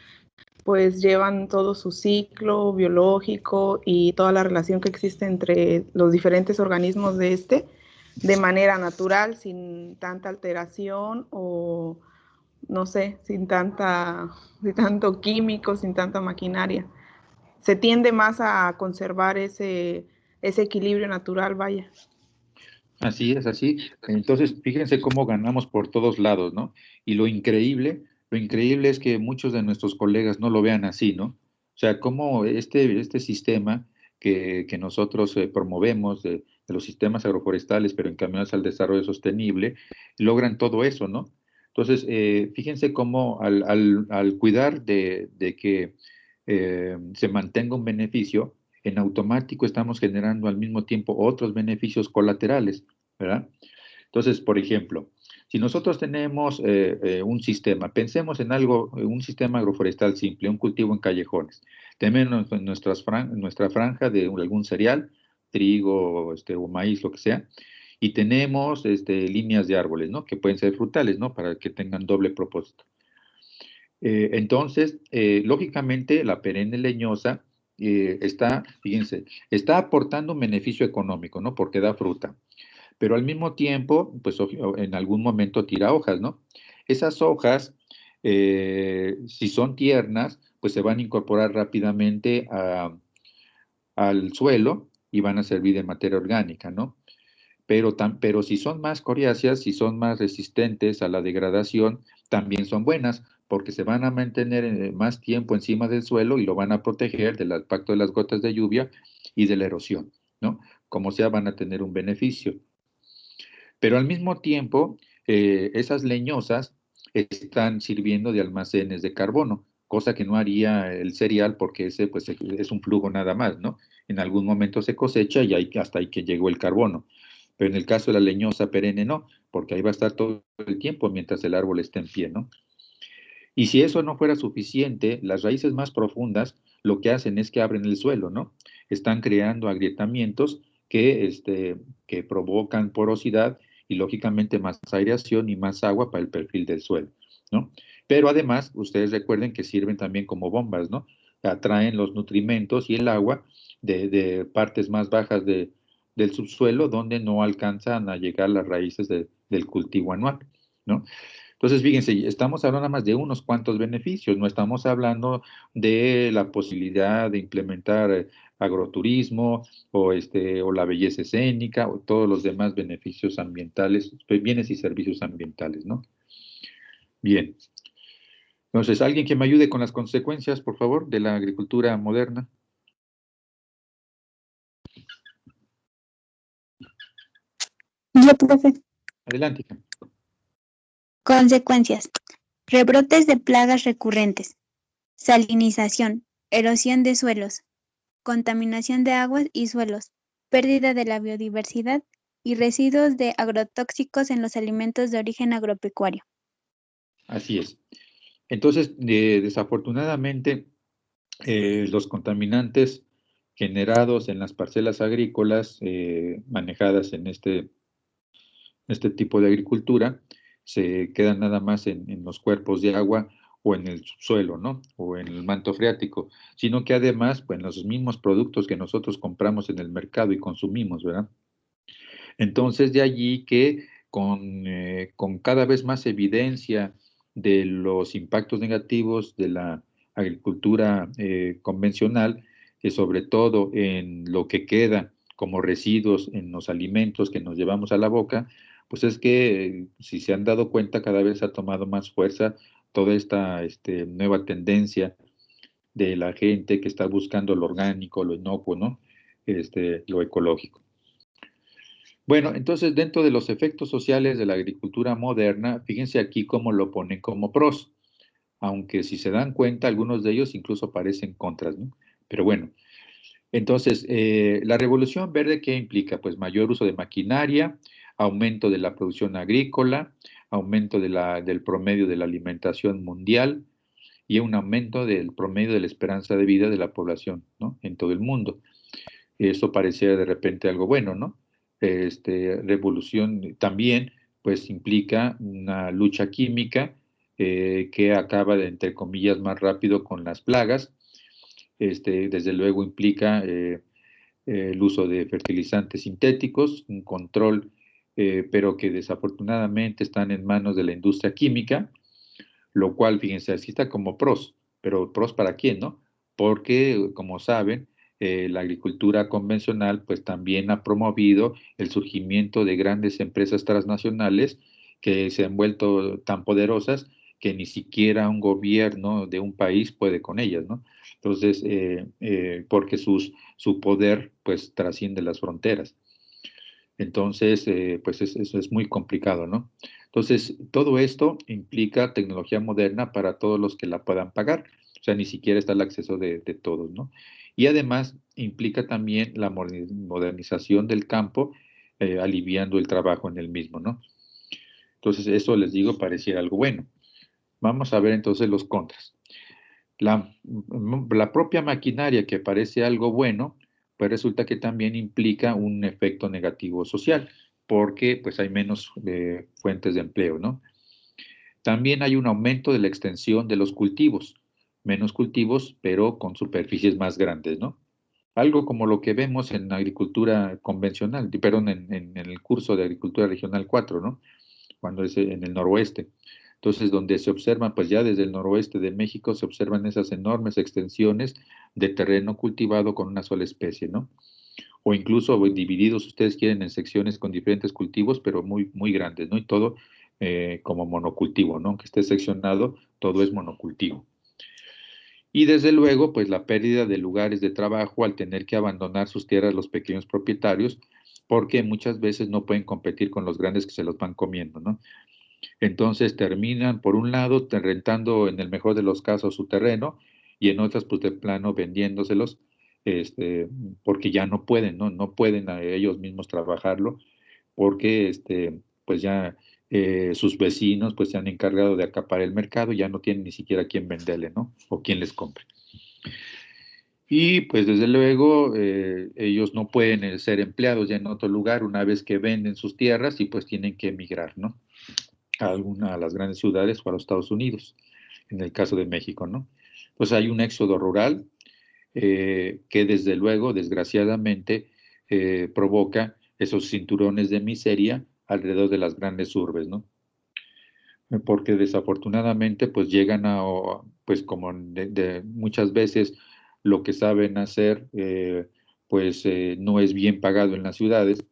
pues llevan todo su ciclo biológico y toda la relación que existe entre los diferentes organismos de manera natural, sin tanta alteración o, no sé, sin tanto químico, sin tanta maquinaria. Se tiende más a conservar ese equilibrio natural, vaya. así es, así. Entonces, fíjense cómo ganamos por todos lados, ¿no? Y lo increíble es que muchos de nuestros colegas no lo vean así, ¿no? O sea, cómo este sistema que nosotros promovemos de los sistemas agroforestales, pero encaminados al desarrollo sostenible, logran todo eso, ¿no? Entonces, fíjense cómo al cuidar de que se mantenga un beneficio, en automático estamos generando al mismo tiempo otros beneficios colaterales, ¿verdad? Entonces, por ejemplo, si nosotros tenemos un sistema, pensemos en algo, un sistema agroforestal simple, un cultivo en callejones. Tenemos nuestra franja de algún cereal, trigo, o maíz, lo que sea, y tenemos líneas de árboles, ¿no? Que pueden ser frutales, ¿no? Para que tengan doble propósito. Entonces, lógicamente, la perenne leñosa fíjense, está aportando un beneficio económico, ¿no? Porque da fruta, pero al mismo tiempo, pues en algún momento tira hojas, ¿no? Esas hojas, si son tiernas, pues se van a incorporar rápidamente al suelo y van a servir de materia orgánica, ¿no? Pero si son más coriáceas, si son más resistentes a la degradación, también son buenas, porque se van a mantener más tiempo encima del suelo y lo van a proteger del impacto de las gotas de lluvia y de la erosión, ¿no? Como sea, van a tener un beneficio. Pero al mismo tiempo, esas leñosas están sirviendo de almacenes de carbono, cosa que no haría el cereal porque ese pues, es un flujo nada más, ¿no? En algún momento se cosecha y hasta ahí que llegó el carbono. Pero en el caso de la leñosa perenne no, porque ahí va a estar todo el tiempo mientras el árbol esté en pie, ¿no? Y si eso no fuera suficiente, las raíces más profundas lo que hacen es que abren el suelo, ¿no? Están creando agrietamientos que provocan porosidad y lógicamente más aireación y más agua para el perfil del suelo, ¿no? Pero además, ustedes recuerden que sirven también como bombas, ¿no? Atraen los nutrimentos y el agua de partes más bajas del subsuelo donde no alcanzan a llegar las raíces del cultivo anual, ¿no? Entonces, fíjense, estamos hablando nada más de unos cuantos beneficios, no estamos hablando de la posibilidad de implementar agroturismo o la belleza escénica o todos los demás beneficios ambientales, bienes y servicios ambientales, ¿no? Bien. Entonces, alguien que me ayude con las consecuencias, por favor, de la agricultura moderna. Yo, profe. Adelante. Consecuencias. Rebrotes de plagas recurrentes. Salinización. Erosión de suelos. Contaminación de aguas y suelos. Pérdida de la biodiversidad y residuos de agrotóxicos en los alimentos de origen agropecuario. Así es. Entonces, desafortunadamente, los contaminantes generados en las parcelas agrícolas manejadas en este tipo de agricultura se quedan nada más en los cuerpos de agua o en el subsuelo, ¿no? O en el manto freático, sino que además, pues, en los mismos productos que nosotros compramos en el mercado y consumimos, ¿verdad? Entonces, de allí que con cada vez más evidencia de los impactos negativos de la agricultura convencional, que sobre todo en lo que queda como residuos en los alimentos que nos llevamos a la boca, pues es que, si se han dado cuenta, cada vez ha tomado más fuerza toda esta nueva tendencia de la gente que está buscando lo orgánico, lo inocuo, ¿no? Lo ecológico. Bueno, entonces, dentro de los efectos sociales de la agricultura moderna, fíjense aquí cómo lo ponen como pros, aunque si se dan cuenta, algunos de ellos incluso parecen contras, ¿no? Pero bueno, entonces, la revolución verde, ¿qué implica? Pues mayor uso de maquinaria, aumento de la producción agrícola, aumento del promedio de la alimentación mundial y un aumento del promedio de la esperanza de vida de la población, ¿no? En todo el mundo. Eso parecía de repente algo bueno, ¿no? Revolución también, pues implica una lucha química que acaba, entre comillas, más rápido con las plagas. Desde luego implica el uso de fertilizantes sintéticos, un control, pero que desafortunadamente están en manos de la industria química, lo cual, fíjense, así está como pros, pero pros para quién, ¿no? Porque, como saben, la agricultura convencional pues también ha promovido el surgimiento de grandes empresas transnacionales que se han vuelto tan poderosas que ni siquiera un gobierno de un país puede con ellas, ¿no? Entonces, porque su poder pues trasciende las fronteras. Entonces, pues eso es muy complicado, ¿no? Entonces, todo esto implica tecnología moderna para todos los que la puedan pagar. O sea, ni siquiera está el acceso de todos, ¿no? Y además implica también la modernización del campo, aliviando el trabajo en el mismo, ¿no? Entonces, eso les digo, pareciera algo bueno. Vamos a ver entonces los contras. La propia maquinaria, que parece algo bueno, pues resulta que también implica un efecto negativo social, porque pues hay menos fuentes de empleo, ¿no? También hay un aumento de la extensión de los cultivos, menos cultivos, pero con superficies más grandes, ¿no? Algo como lo que vemos en agricultura convencional, perdón, en el curso de Agricultura Regional 4, ¿no? Cuando es en el noroeste. Entonces, donde se observan, pues ya desde el noroeste de México se observan esas enormes extensiones de terreno cultivado con una sola especie, ¿no? O incluso divididos, ustedes quieren, en secciones con diferentes cultivos, pero muy, muy grandes, ¿no? Y todo como monocultivo, ¿no? Aunque esté seccionado, todo es monocultivo. Y desde luego, pues la pérdida de lugares de trabajo al tener que abandonar sus tierras los pequeños propietarios, porque muchas veces no pueden competir con los grandes que se los van comiendo, ¿no? Entonces terminan, por un lado, rentando en el mejor de los casos su terreno, y en otras, pues de plano vendiéndoselos, porque ya no pueden, ¿no? No pueden a ellos mismos trabajarlo, porque pues ya sus vecinos pues se han encargado de acaparar el mercado y ya no tienen ni siquiera quién venderle, ¿no? O quién les compre. Y pues desde luego ellos no pueden ser empleados ya en otro lugar una vez que venden sus tierras, y pues tienen que emigrar, ¿no? A las grandes ciudades o a los Estados Unidos, en el caso de México, ¿no? Pues hay un éxodo rural que desde luego, desgraciadamente, provoca esos cinturones de miseria alrededor de las grandes urbes, ¿no? porque desafortunadamente pues llegan a, pues como muchas veces lo que saben hacer pues no es bien pagado en las ciudades,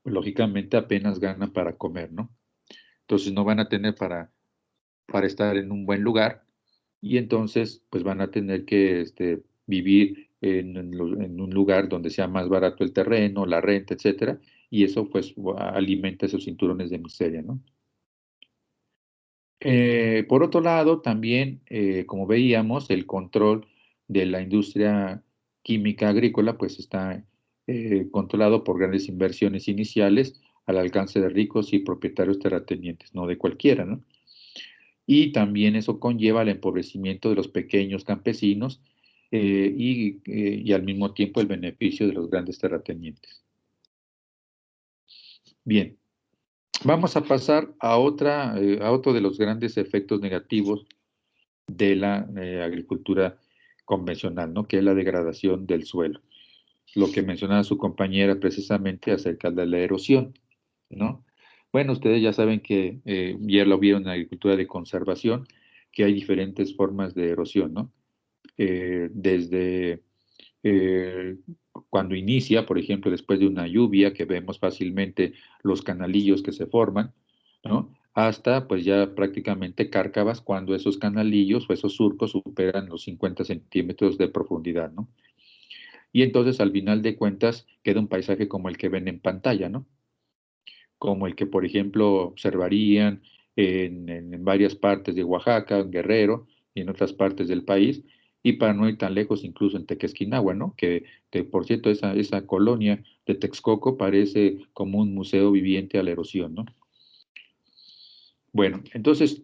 pues lógicamente apenas ganan para comer, ¿no? Entonces no van a tener para estar en un buen lugar y entonces pues van a tener que vivir en un lugar donde sea más barato el terreno, la renta, etcétera, y eso pues alimenta esos cinturones de miseria, ¿no? Por otro lado, también, como veíamos, el control de la industria química agrícola pues está controlado por grandes inversiones iniciales al alcance de ricos y propietarios terratenientes, no de cualquiera, ¿no? Y también eso conlleva el empobrecimiento de los pequeños campesinos y al mismo tiempo el beneficio de los grandes terratenientes. Bien, vamos a pasar a otro de los grandes efectos negativos de la agricultura convencional, ¿no? Que es la degradación del suelo. Lo que mencionaba su compañera precisamente acerca de la erosión, ¿no? Bueno, ustedes ya saben que ya lo vieron en la agricultura de conservación, que hay diferentes formas de erosión, ¿no? Desde cuando inicia, por ejemplo, después de una lluvia, que vemos fácilmente los canalillos que se forman, ¿no? Hasta pues ya prácticamente cárcavas cuando esos canalillos o esos surcos superan los 50 centímetros de profundidad, ¿no? Y entonces al final de cuentas queda un paisaje como el que ven en pantalla, ¿no? Como el que, por ejemplo, observarían en varias partes de Oaxaca, en Guerrero y en otras partes del país, y para no ir tan lejos, incluso en Tequesquinagua, ¿no? Que por cierto, esa colonia de Texcoco parece como un museo viviente a la erosión, ¿no? Bueno, entonces,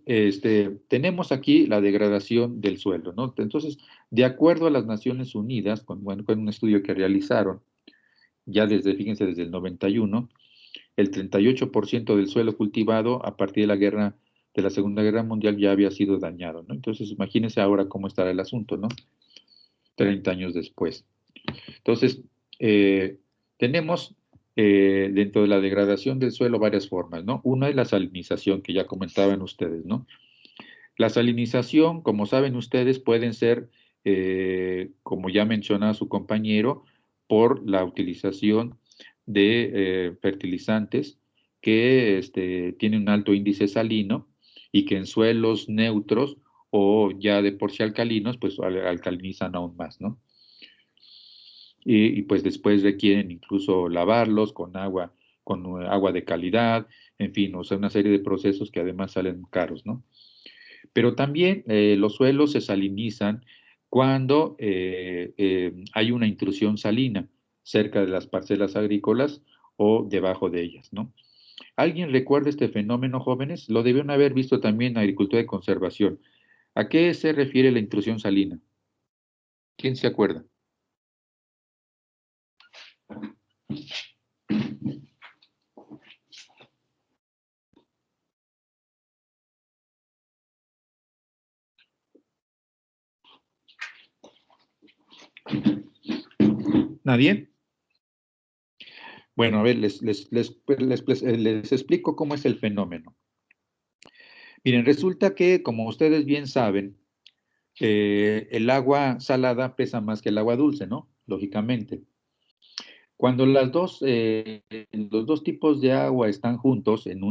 tenemos aquí la degradación del suelo, ¿no? Entonces, de acuerdo a las Naciones Unidas, con un estudio que realizaron, ya fíjense, desde el 91, el 38% del suelo cultivado a partir de la Segunda Guerra Mundial ya había sido dañado, ¿no? Entonces, imagínense ahora cómo estará el asunto, ¿no? 30 años después. Entonces, tenemos dentro de la degradación del suelo varias formas, ¿no? Una es la salinización, que ya comentaban ustedes, ¿no? La salinización, como saben ustedes, pueden ser, como ya mencionaba su compañero, por la utilización de fertilizantes que tienen un alto índice salino y que en suelos neutros o ya de por sí alcalinos, pues alcalinizan aún más, ¿no? Y pues después requieren incluso lavarlos con agua de calidad, en fin, o sea, una serie de procesos que además salen caros, ¿no? Pero también los suelos se salinizan cuando hay una intrusión salina cerca de las parcelas agrícolas o debajo de ellas, ¿no? ¿Alguien recuerda este fenómeno, jóvenes? Lo debieron haber visto también en agricultura de conservación. ¿A qué se refiere la intrusión salina? ¿Quién se acuerda? ¿Nadie? Bueno, a ver, les explico cómo es el fenómeno. Miren, resulta que, como ustedes bien saben, el agua salada pesa más que el agua dulce, ¿no? Lógicamente. Cuando los dos tipos de agua están juntos en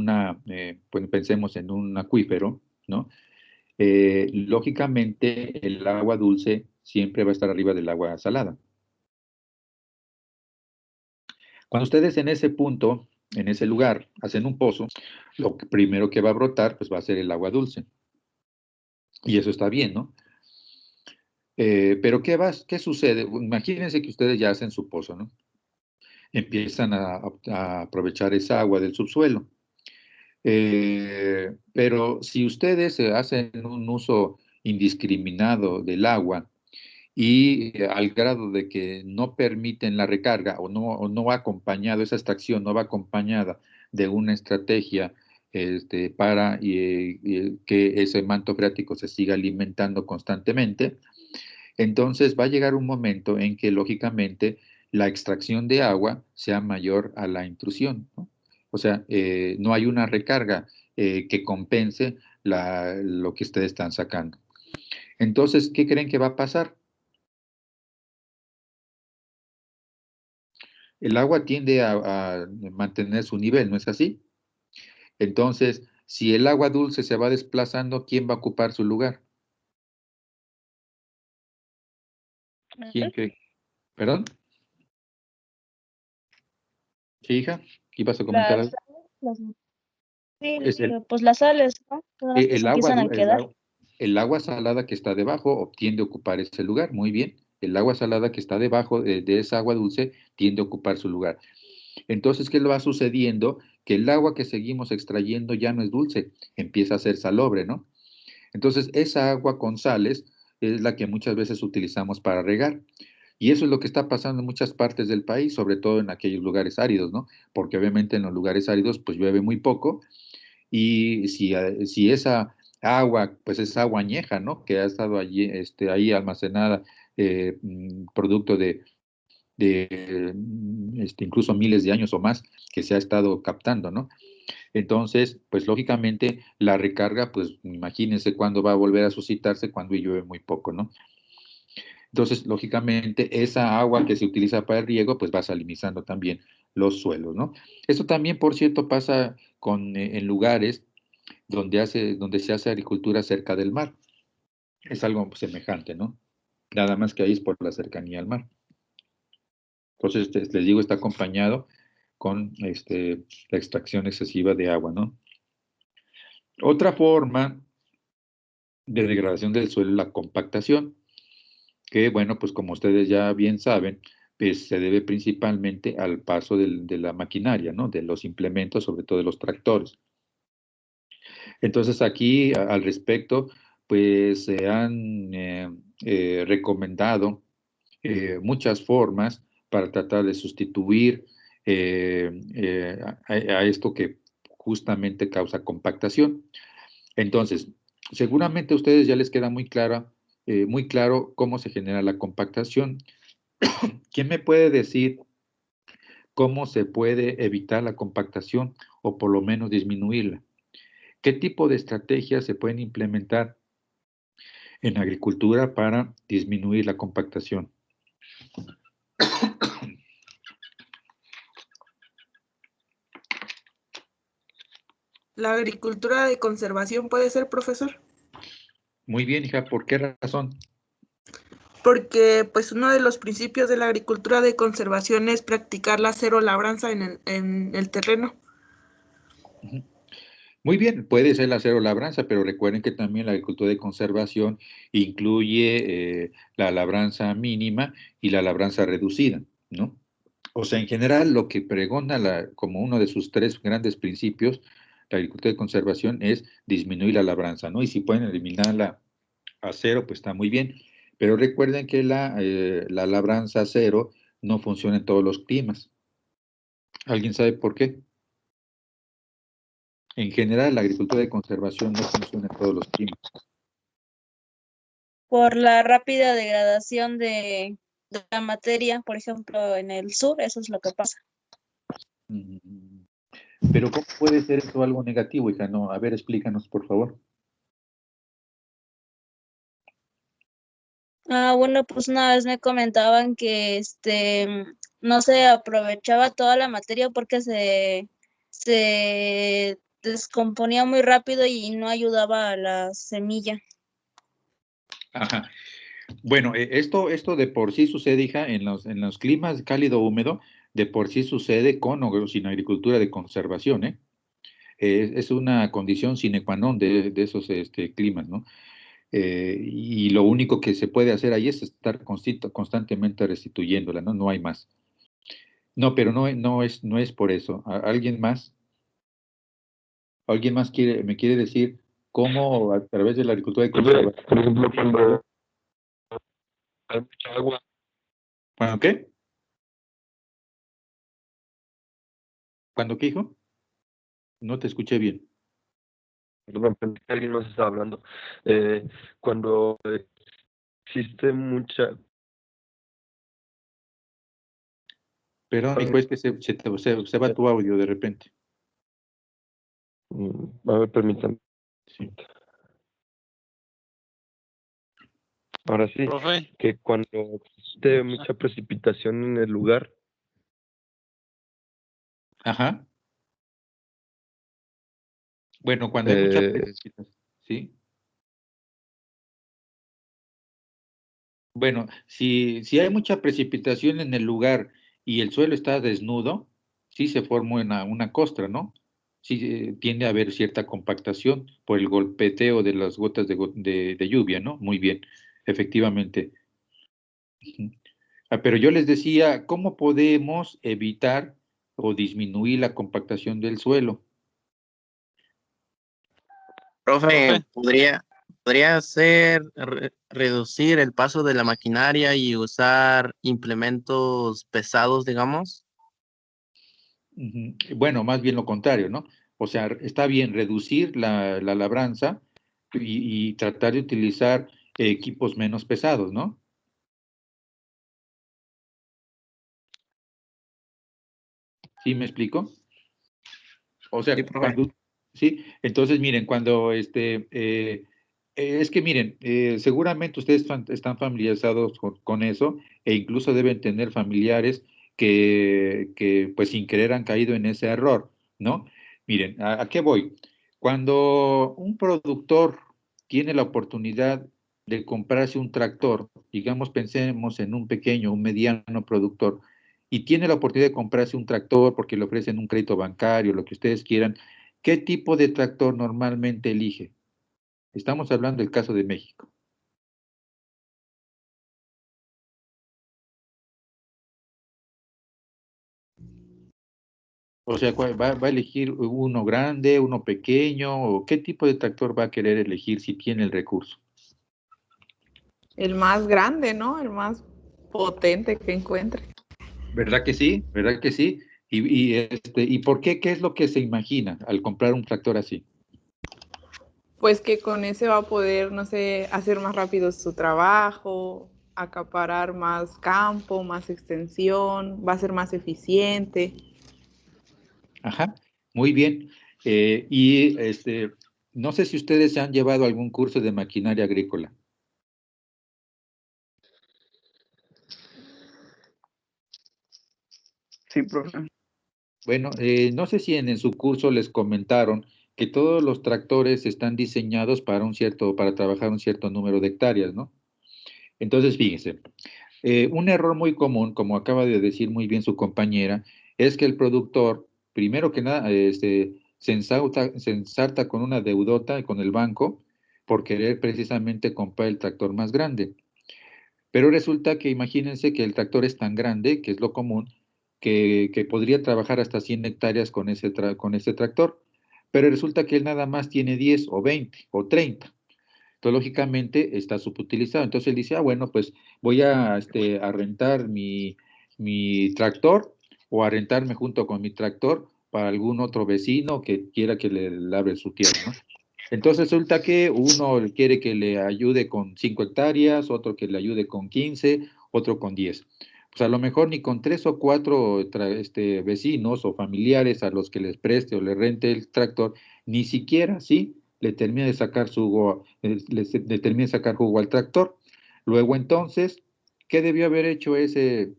pues pensemos en un acuífero, ¿no? Lógicamente el agua dulce siempre va a estar arriba del agua salada. Cuando ustedes en ese punto, en ese lugar, hacen un pozo, lo primero que va a brotar, pues va a ser el agua dulce. Y eso está bien, ¿no? Pero ¿qué sucede? Imagínense que ustedes ya hacen su pozo, ¿no? Empiezan a aprovechar esa agua del subsuelo. Pero si ustedes hacen un uso indiscriminado del agua y al grado de que no permiten la recarga o no va acompañado, esa extracción no va acompañada de una estrategia para que ese manto freático se siga alimentando constantemente, entonces va a llegar un momento en que lógicamente la extracción de agua sea mayor a la intrusión, ¿no? O sea, no hay una recarga que compense lo que ustedes están sacando. Entonces, ¿qué creen que va a pasar? El agua tiende a mantener su nivel, ¿no es así? Entonces, si el agua dulce se va desplazando, ¿quién va a ocupar su lugar? ¿Quién cree? ¿Perdón? ¿Sí, hija? ¿Ibas a comentar algo? Sí, Es pues las sales, ¿no? Todas las que se empiezan a quedar. El agua salada que está debajo tiende a ocupar ese lugar, muy bien. El agua salada que está debajo de esa agua dulce tiende a ocupar su lugar. Entonces, ¿qué le va sucediendo? Que el agua que seguimos extrayendo ya no es dulce, empieza a ser salobre, ¿no? Entonces, esa agua con sales es la que muchas veces utilizamos para regar. Y eso es lo que está pasando en muchas partes del país, sobre todo en aquellos lugares áridos, ¿no? Porque obviamente en los lugares áridos pues llueve muy poco y si esa agua, pues es agua añeja, ¿no? Que ha estado allí, ahí almacenada, producto de incluso miles de años o más que se ha estado captando, ¿no? Entonces, pues lógicamente la recarga, pues imagínense cuándo va a volver a suscitarse cuando llueve muy poco, ¿no? Entonces, lógicamente, esa agua que se utiliza para el riego, pues va salinizando también los suelos, ¿no? Esto también, por cierto, pasa en lugares donde se hace agricultura cerca del mar. Es algo semejante, ¿no? Nada más que ahí es por la cercanía al mar. Entonces, les digo, está acompañado con la extracción excesiva de agua, ¿no? Otra forma de degradación del suelo es la compactación, que, bueno, pues como ustedes ya bien saben, pues se debe principalmente al paso de la maquinaria, ¿no? De los implementos, sobre todo de los tractores. Entonces aquí al respecto, pues se han recomendado muchas formas para tratar de sustituir a esto que justamente causa compactación. Entonces, seguramente a ustedes ya les queda muy claro cómo se genera la compactación. ¿Quién me puede decir cómo se puede evitar la compactación o por lo menos disminuirla? ¿Qué tipo de estrategias se pueden implementar en agricultura para disminuir la compactación? ¿La agricultura de conservación puede ser, profesor? Muy bien, hija, ¿por qué razón? Porque pues uno de los principios de la agricultura de conservación es practicar la cero labranza en el terreno. Muy bien, puede ser la cero labranza, pero recuerden que también la agricultura de conservación incluye la labranza mínima y la labranza reducida, ¿no? O sea, en general, lo que pregona como uno de sus tres grandes principios, la agricultura de conservación, es disminuir la labranza, ¿no? Y si pueden eliminarla a cero, pues está muy bien. Pero recuerden que la labranza cero no funciona en todos los climas. ¿Alguien sabe por qué? En general, la agricultura de conservación no funciona en todos los climas. Por la rápida degradación de la materia, por ejemplo, en el sur, eso es lo que pasa. Pero ¿cómo puede ser eso algo negativo, hija? No, a ver, explícanos, por favor. Bueno, pues una vez me comentaban que no se aprovechaba toda la materia porque se descomponía muy rápido y no ayudaba a la semilla. Ajá. Bueno, esto de por sí sucede, hija, en los climas cálido-húmedo, de por sí sucede con o sin agricultura de conservación, ¿eh? Es una condición sine qua non de esos climas, ¿no? Y lo único que se puede hacer ahí es estar constantemente restituyéndola, ¿no? No hay más. No, pero no es por eso. ¿Alguien más? ¿Alguien más me quiere decir cómo a través de la agricultura de conservación? Por ejemplo, cuando hay mucha agua. ¿Cuándo qué? ¿Cuándo qué, hijo? No te escuché bien. Perdón, pensé que alguien más estaba hablando. Cuando existe mucha... Perdón, hijo, es que se va tu audio de repente. A ver, permítanme. Sí. Ahora sí, Profe, que cuando existe mucha precipitación en el lugar, Ajá. Bueno, cuando hay mucha eh, precipitación, ¿sí? Bueno, si hay mucha precipitación en el lugar y el suelo está desnudo, sí se forma una costra, ¿no? Sí tiende a haber cierta compactación por el golpeteo de las gotas de lluvia, ¿no? Muy bien, efectivamente. Ujú. Pero yo les decía, ¿cómo podemos evitar o disminuir la compactación del suelo? Profe, profe, podría ser reducir el paso de la maquinaria y usar implementos pesados, digamos. Ujú. Bueno, más bien lo contrario, ¿no? O sea, está bien reducir la labranza y tratar de utilizar equipos menos pesados, ¿no? ¿Sí me explico? O Sí, sea, profe. sí, entonces miren, es que miren, seguramente ustedes están familiarizados con eso e incluso deben tener familiares que pues sin querer han caído en ese error, ¿no? Miren, ¿a qué voy? Cuando un productor tiene la oportunidad de comprarse un tractor, digamos, pensemos en un pequeño, un mediano productor, y tiene la oportunidad de comprarse un tractor porque le ofrecen un crédito bancario, lo que ustedes quieran, ¿qué tipo de tractor normalmente elige? Estamos hablando del caso de México. O sea, ¿va a elegir uno grande, uno pequeño? ¿O qué tipo de tractor va a querer elegir si tiene el recurso? El más grande, ¿no? El más potente que encuentre. ¿Verdad que sí? ¿Verdad que sí? ¿Y por qué? ¿Qué es lo que se imagina al comprar un tractor así? Pues que con ese va a poder, no sé, hacer más rápido su trabajo, acaparar más campo, más extensión, va a ser más eficiente. Ajá, muy bien. No sé si ustedes se han llevado algún curso de maquinaria agrícola. Sí, profe. Bueno, no sé si en su curso les comentaron que todos los tractores están diseñados para trabajar un cierto número de hectáreas, ¿no? Entonces, fíjense, un error muy común, como acaba de decir muy bien su compañera, es que el productor, primero que nada, se ensarta con una deudota con el banco por querer precisamente comprar el tractor más grande. Pero resulta que imagínense que el tractor es tan grande, que es lo común, que podría trabajar hasta 100 hectáreas con ese tractor, pero resulta que él nada más tiene 10 o 20 o 30. Entonces, lógicamente, está subutilizado. Entonces él dice, bueno, pues voy a rentar mi tractor o a rentarme junto con mi tractor para algún otro vecino que quiera que le lave su tierra, ¿no? Entonces resulta que uno quiere que le ayude con 5 hectáreas, otro que le ayude con 15, otro con 10. Pues a lo mejor ni con 3 o 4 vecinos o familiares a los que les preste o le rente el tractor, ni siquiera, ¿sí? Le termina de sacar le termina de sacar jugo al tractor. Luego entonces, ¿qué debió haber hecho ese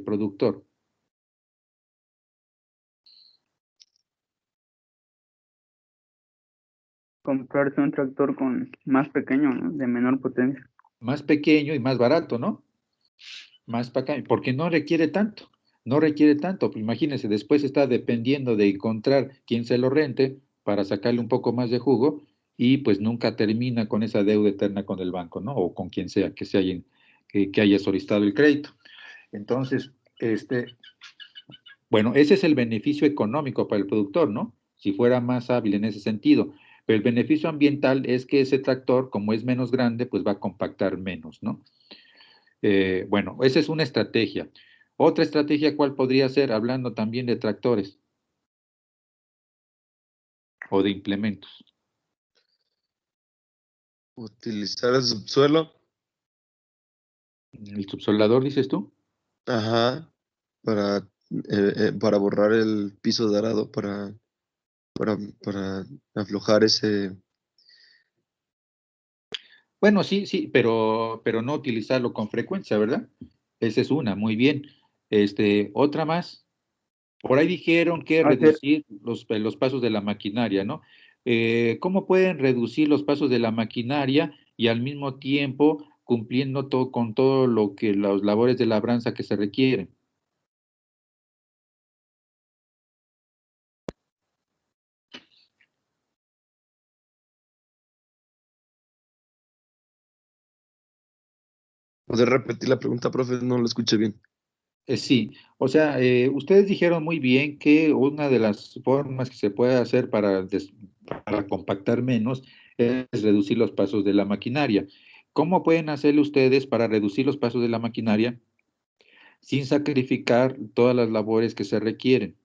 productor? Comprarse un tractor con más pequeño, ¿no? De menor potencia. Más pequeño y más barato, ¿no? Más para acá, porque no requiere tanto, no requiere tanto. Pues imagínense, después está dependiendo de encontrar quien se lo rente para sacarle un poco más de jugo y pues nunca termina con esa deuda eterna con el banco, ¿no? O con quien sea que haya solicitado el crédito. Entonces, bueno, ese es el beneficio económico para el productor, ¿no? Si fuera más hábil en ese sentido. Pero el beneficio ambiental es que ese tractor, como es menos grande, pues va a compactar menos, ¿no? Bueno, esa es una estrategia. Otra estrategia, ¿cuál podría ser? Hablando también de tractores o de implementos. utilizar el subsuelo, ¿El subsolador, dices tú? ajá, para borrar el piso de arado, para aflojar ese... Bueno, sí, sí, pero no utilizarlo con frecuencia, ¿verdad? Esa es una, muy bien. Otra más. Por ahí dijeron que Hacer, reducir los pasos de la maquinaria, ¿no? ¿Cómo pueden reducir los pasos de la maquinaria y al mismo tiempo cumpliendo con todo lo que las labores de labranza que se requieren? ¿Puede repetir la pregunta, profe? No lo escuché bien. Sí, o sea, ustedes dijeron muy bien que una de las formas que se puede hacer para compactar menos es reducir los pasos de la maquinaria. ¿Cómo pueden hacerlo ustedes para reducir los pasos de la maquinaria sin sacrificar todas las labores que se requieren?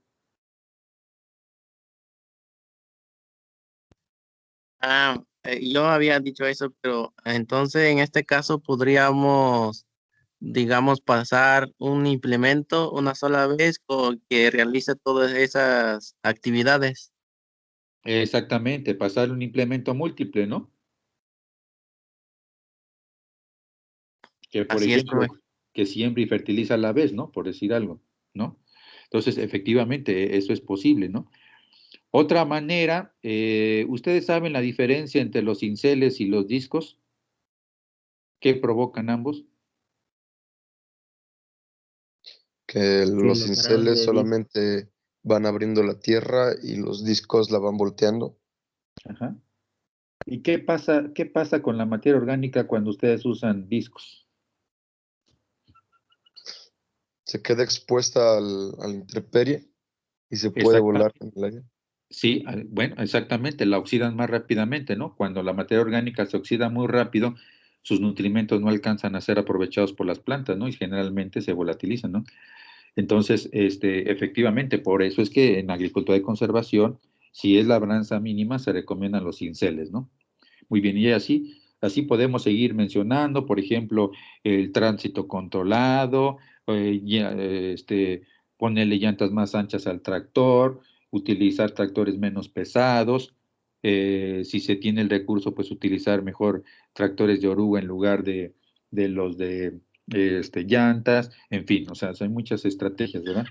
Yo había dicho eso, pero entonces en este caso podríamos, digamos, pasar un implemento una sola vez que realice todas esas actividades. Exactamente, pasar un implemento múltiple, ¿no? Que, por Así es, ejemplo, profe. que siembra y fertiliza a la vez, ¿no? Por decir algo, ¿no? Entonces, efectivamente, eso es posible, ¿no? Otra manera, ¿ustedes saben la diferencia entre los cinceles y los discos? ¿Qué provocan ambos? Que Que los lo paraban cinceles de vivir. solamente van abriendo la tierra y los discos la van volteando. Ajá. ¿Y qué pasa con la materia orgánica cuando ustedes usan discos? Se queda expuesta a la intemperie y se puede volar Exactamente. en el aire. Sí, bueno, exactamente, la oxidan más rápidamente, ¿no? Cuando la materia orgánica se oxida muy rápido, sus nutrimentos no alcanzan a ser aprovechados por las plantas, ¿no? Y generalmente se volatilizan, ¿no? Entonces, efectivamente, por eso es que en agricultura de conservación, si es labranza mínima, se recomiendan los cinceles, ¿no? Muy bien, y así podemos seguir mencionando, por ejemplo, el tránsito controlado, ponerle llantas más anchas al tractor, utilizar tractores menos pesados, si se tiene el recurso, pues utilizar mejor tractores de oruga en lugar de los de llantas, en fin, o sea, hay muchas estrategias, ¿verdad?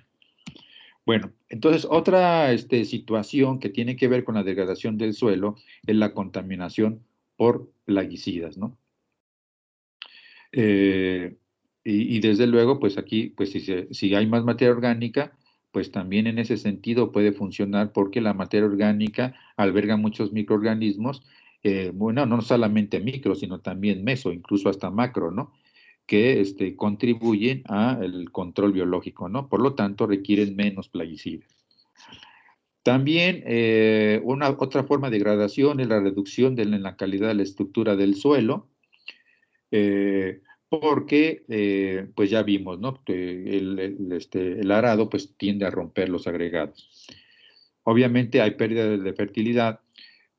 Bueno, entonces otra situación que tiene que ver con la degradación del suelo es la contaminación por plaguicidas, ¿no? Eh, y desde luego, pues aquí, pues si hay más materia orgánica, pues también en ese sentido puede funcionar porque la materia orgánica alberga muchos microorganismos, bueno, no solamente micro, sino también meso, incluso hasta macro, ¿no? Que contribuyen al control biológico, ¿no? Por lo tanto, requieren menos plaguicidas. También otra forma de degradación es la reducción en la calidad de la estructura del suelo, porque pues ya vimos, ¿no? Que el arado pues tiende a romper los agregados. Obviamente hay pérdida de fertilidad.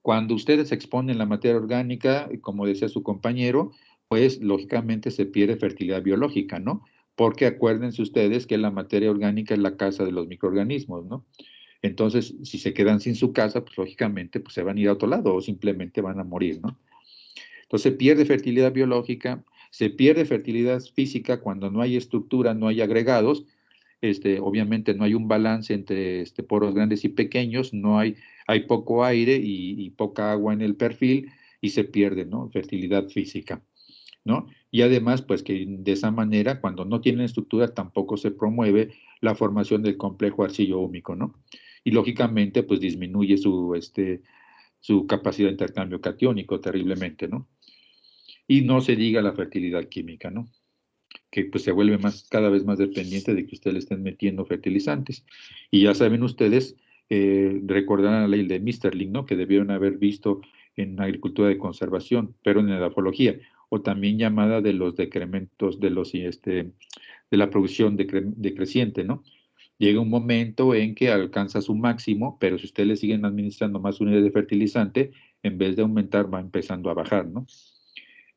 Cuando ustedes exponen la materia orgánica, como decía su compañero, pues lógicamente se pierde fertilidad biológica, ¿no? Porque acuérdense ustedes que la materia orgánica es la casa de los microorganismos, ¿no? Entonces, si se quedan sin su casa, pues lógicamente pues, se van a ir a otro lado o simplemente van a morir, ¿no? Entonces, se pierde fertilidad biológica, se pierde fertilidad física cuando no hay estructura, no hay agregados, obviamente no hay un balance entre poros grandes y pequeños, hay poco aire y poca agua en el perfil y se pierde, ¿no? Fertilidad física, ¿no? Y además, pues que de esa manera, cuando no tienen estructura, tampoco se promueve la formación del complejo arcillo-húmico, ¿no? Y lógicamente, pues disminuye su capacidad de intercambio catiónico terriblemente, ¿no? Y no se diga la fertilidad química, ¿no? Que pues se vuelve cada vez más dependiente de que ustedes le estén metiendo fertilizantes. Y ya saben ustedes, recordarán la ley de Misterling, ¿no? Que debieron haber visto en agricultura de conservación, pero en edafología, o también llamada de los decrementos de la producción decreciente, ¿no? Llega un momento en que alcanza su máximo, pero si ustedes le siguen administrando más unidades de fertilizante, en vez de aumentar, va empezando a bajar, ¿no?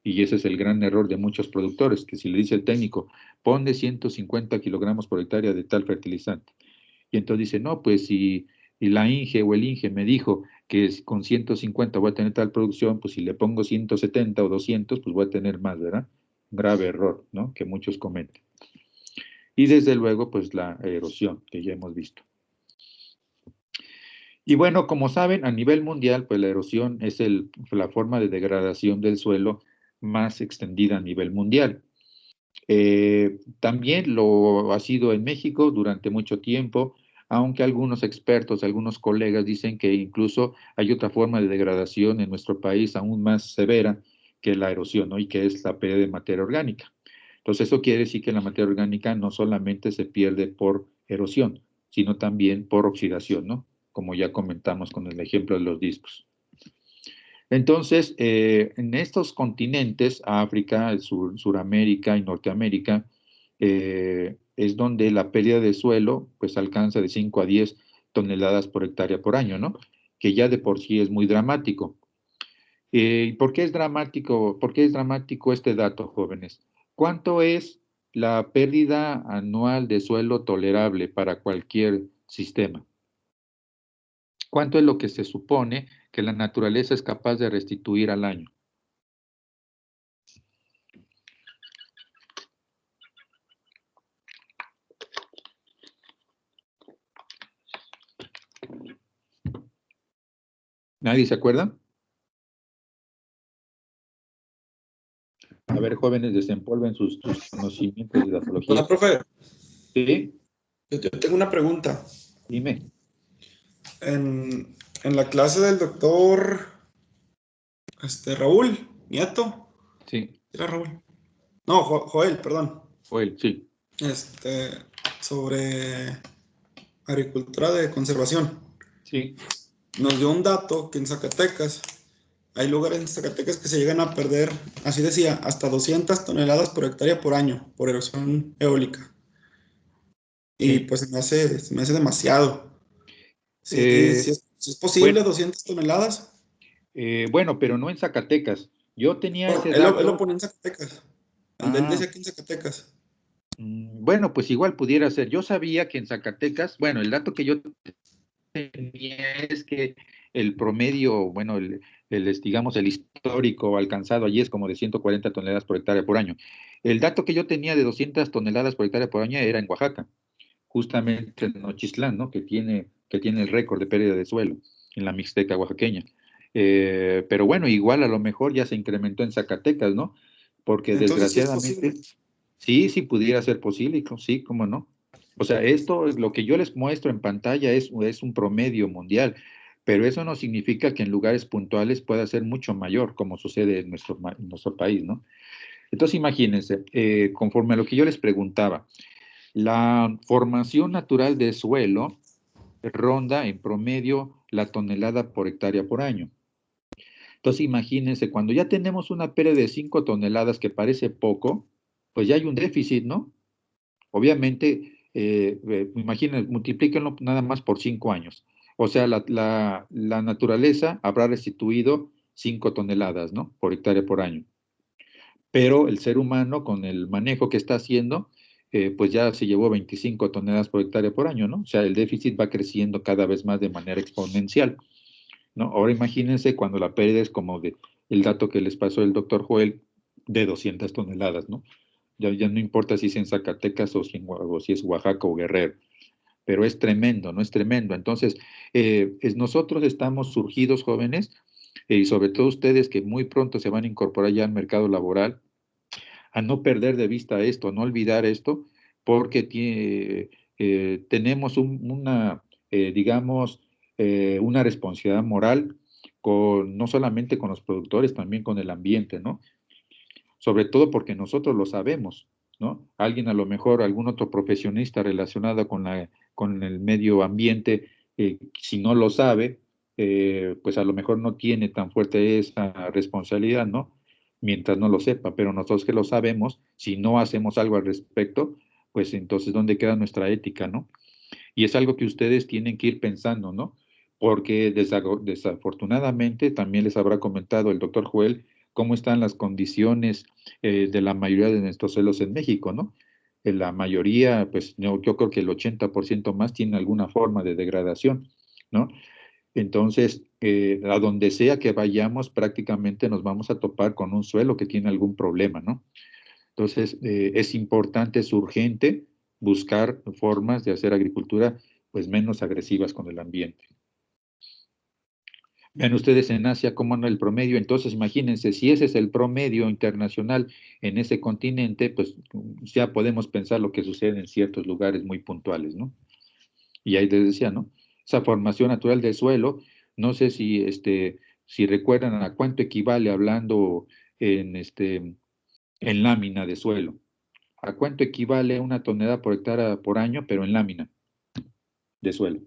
Y ese es el gran error de muchos productores, que si le dice el técnico, pone 150 kilogramos por hectárea de tal fertilizante. Y entonces dice, no, pues si y la INGE o el INGE me dijo que con 150 voy a tener tal producción, pues si le pongo 170 o 200, pues voy a tener más, ¿verdad? Grave error, ¿no? Que muchos cometen. Y desde luego, pues la erosión, que ya hemos visto. Y bueno, como saben, a nivel mundial, pues la erosión es la forma de degradación del suelo más extendida a nivel mundial. También lo ha sido en México durante mucho tiempo, aunque algunos expertos, algunos colegas dicen que incluso hay otra forma de degradación en nuestro país aún más severa que la erosión, ¿no? Y que es la pérdida de materia orgánica. Entonces eso quiere decir que la materia orgánica no solamente se pierde por erosión, sino también por oxidación, ¿no? Como ya comentamos con el ejemplo de los discos. Entonces, en estos continentes, África, Suramérica y Norteamérica, es donde la pérdida de suelo pues alcanza de 5 a 10 toneladas por hectárea por año, ¿no? Que ya de por sí es muy dramático. ¿Por qué es dramático? ¿Por qué es dramático este dato, jóvenes? ¿Cuánto es la pérdida anual de suelo tolerable para cualquier sistema? ¿Cuánto es lo que se supone que la naturaleza es capaz de restituir al año? ¿Nadie se acuerda? A ver, jóvenes, desempolven sus conocimientos de grafología. Hola, profe. Sí, Yo tengo una pregunta. dime. En la clase del doctor Raúl Nieto. Sí. ¿Era Raúl? No, Joel, perdón. Joel, sí. Sobre agricultura de conservación. Sí. Nos dio un dato que en Zacatecas hay lugares en Zacatecas que se llegan a perder, así decía, hasta 200 toneladas por hectárea por año por erosión eólica. Y pues se me hace demasiado. Si es posible, bueno, 200 toneladas. Bueno, pero no en Zacatecas. Yo tenía ese Él dato. lo ponía en Zacatecas. Él decía que en Zacatecas. Bueno, pues igual pudiera ser. Yo sabía que en Zacatecas, bueno, el dato que yo tenía es que el promedio, bueno, digamos, el histórico alcanzado allí es como de 140 toneladas por hectárea por año. El dato que yo tenía de 200 toneladas por hectárea por año era en Oaxaca, justamente en Nochistlán, ¿no? Que tiene el récord de pérdida de suelo en la Mixteca oaxaqueña. Pero bueno, igual a lo mejor ya se incrementó en Zacatecas, ¿no? Porque entonces, desgraciadamente, sí pudiera ser posible, sí, cómo no. O sea, esto es lo que yo les muestro en pantalla es un promedio mundial, pero eso no significa que en lugares puntuales pueda ser mucho mayor, como sucede en nuestro país, ¿no? Entonces, imagínense, conforme a lo que yo les preguntaba, la formación natural de suelo ronda en promedio la tonelada por hectárea por año. Entonces, imagínense, cuando ya tenemos una pérdida de 5 toneladas que parece poco, pues ya hay un déficit, ¿no? Obviamente, imaginen, multiplíquenlo nada más por 5 años. O sea, la naturaleza habrá restituido 5 toneladas, ¿no? Por hectárea por año. Pero el ser humano, con el manejo que está haciendo, pues ya se llevó 25 toneladas por hectárea por año, ¿no? O sea, el déficit va creciendo cada vez más de manera exponencial, ¿no? Ahora imagínense cuando la pérdida es como el dato que les pasó el doctor Joel, de 200 toneladas, ¿no? Ya no importa si es en Zacatecas o si es Oaxaca o Guerrero, pero es tremendo, ¿no? Es tremendo. Entonces, nosotros estamos surgidos jóvenes, y sobre todo ustedes que muy pronto se van a incorporar ya al mercado laboral, a no perder de vista esto, a no olvidar esto, porque tenemos digamos, una responsabilidad moral no solamente con los productores, también con el ambiente, ¿no? Sobre todo porque nosotros lo sabemos, ¿no? Alguien a lo mejor, algún otro profesionista relacionado con el medio ambiente, si no lo sabe, pues a lo mejor no tiene tan fuerte esa responsabilidad, ¿no? Mientras no lo sepa, pero nosotros que lo sabemos, si no hacemos algo al respecto, pues entonces, ¿dónde queda nuestra ética, no? Y es algo que ustedes tienen que ir pensando, ¿no? Porque desafortunadamente también les habrá comentado el doctor Joel cómo están las condiciones de la mayoría de nuestros suelos en México, ¿no? La mayoría, pues yo creo que el 80% más tiene alguna forma de degradación, ¿no? Entonces, a donde sea que vayamos, prácticamente nos vamos a topar con un suelo que tiene algún problema, ¿no? Entonces, es importante, es urgente buscar formas de hacer agricultura pues menos agresivas con el ambiente. Vean ustedes en Asia cómo anda el promedio. Entonces, imagínense, si ese es el promedio internacional en ese continente, pues ya podemos pensar lo que sucede en ciertos lugares muy puntuales, ¿no? Y ahí les decía, ¿no? Esa formación natural del suelo, no sé si, si recuerdan a cuánto equivale hablando en lámina de suelo. ¿A cuánto equivale una tonelada por hectárea por año, pero en lámina de suelo?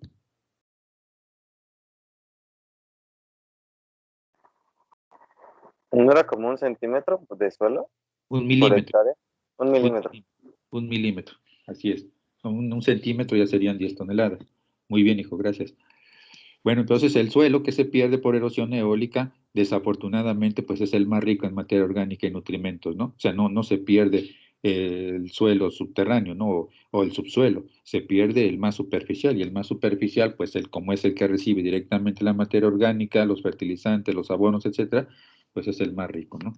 ¿No era como 1 centímetro de suelo? 1 milímetro. ¿Por hectárea? 1 milímetro. 1 milímetro, así es. Un centímetro ya serían 10 toneladas. Muy bien, hijo, gracias. Bueno, entonces el suelo que se pierde por erosión eólica, desafortunadamente, pues es el más rico en materia orgánica y nutrimentos, ¿no? O sea, no se pierde el suelo subterráneo, ¿no? O el subsuelo, se pierde el más superficial, y el más superficial, pues como es el que recibe directamente la materia orgánica, los fertilizantes, los abonos, etcétera, pues es el más rico, ¿no?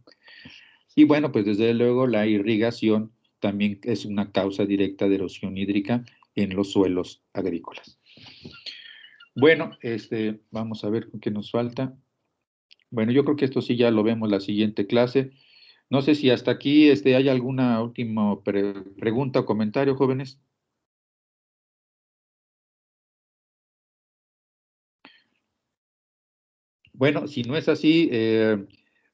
Y bueno, pues desde luego la irrigación también es una causa directa de erosión hídrica en los suelos agrícolas. Bueno, vamos a ver qué nos falta. Bueno, yo creo que esto sí ya lo vemos la siguiente clase. No sé si hasta aquí hay alguna última pregunta o comentario, jóvenes. Bueno, si no es así,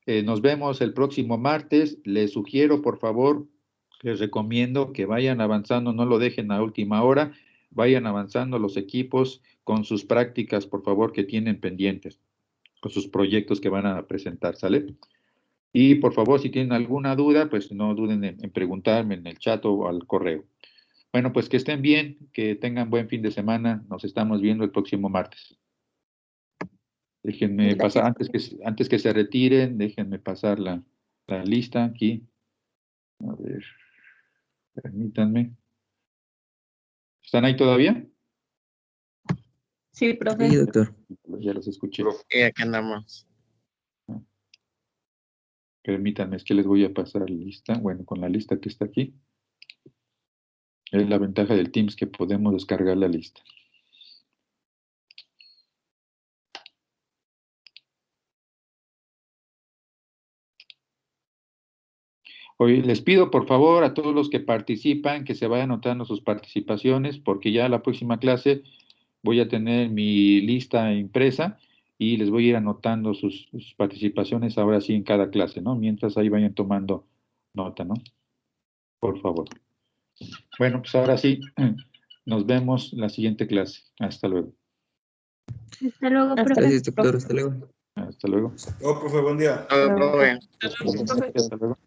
nos vemos el próximo martes. Les sugiero, por favor, les recomiendo que vayan avanzando, no lo dejen a última hora, vayan avanzando los equipos con sus prácticas, por favor, que tienen pendientes, con sus proyectos que van a presentar, ¿sale? Y por favor, si tienen alguna duda, pues no duden en preguntarme en el chat o al correo. Bueno, pues que estén bien, que tengan buen fin de semana. Nos estamos viendo el próximo martes. Déjenme pasar, antes que se retiren, déjenme pasar la lista aquí. A ver, permítanme. ¿Están ahí todavía? Sí, profe. Sí, doctor. Ya los escuché. Acá andamos. Permítanme, es que les voy a pasar la lista. Bueno, con la lista que está aquí. Es la ventaja del Teams que podemos descargar la lista. Hoy les pido por favor a todos los que participan que se vayan anotando sus participaciones, porque ya la próxima clase voy a tener mi lista impresa y les voy a ir anotando sus participaciones ahora sí en cada clase, ¿no? Mientras ahí vayan tomando nota, ¿no? Por favor. Bueno, pues ahora sí, nos vemos en la siguiente clase. Hasta luego. Hasta luego, profe. Gracias, doctor. Hasta luego. Hasta luego. Oh, profe, buen día. Todo bien. Hasta luego.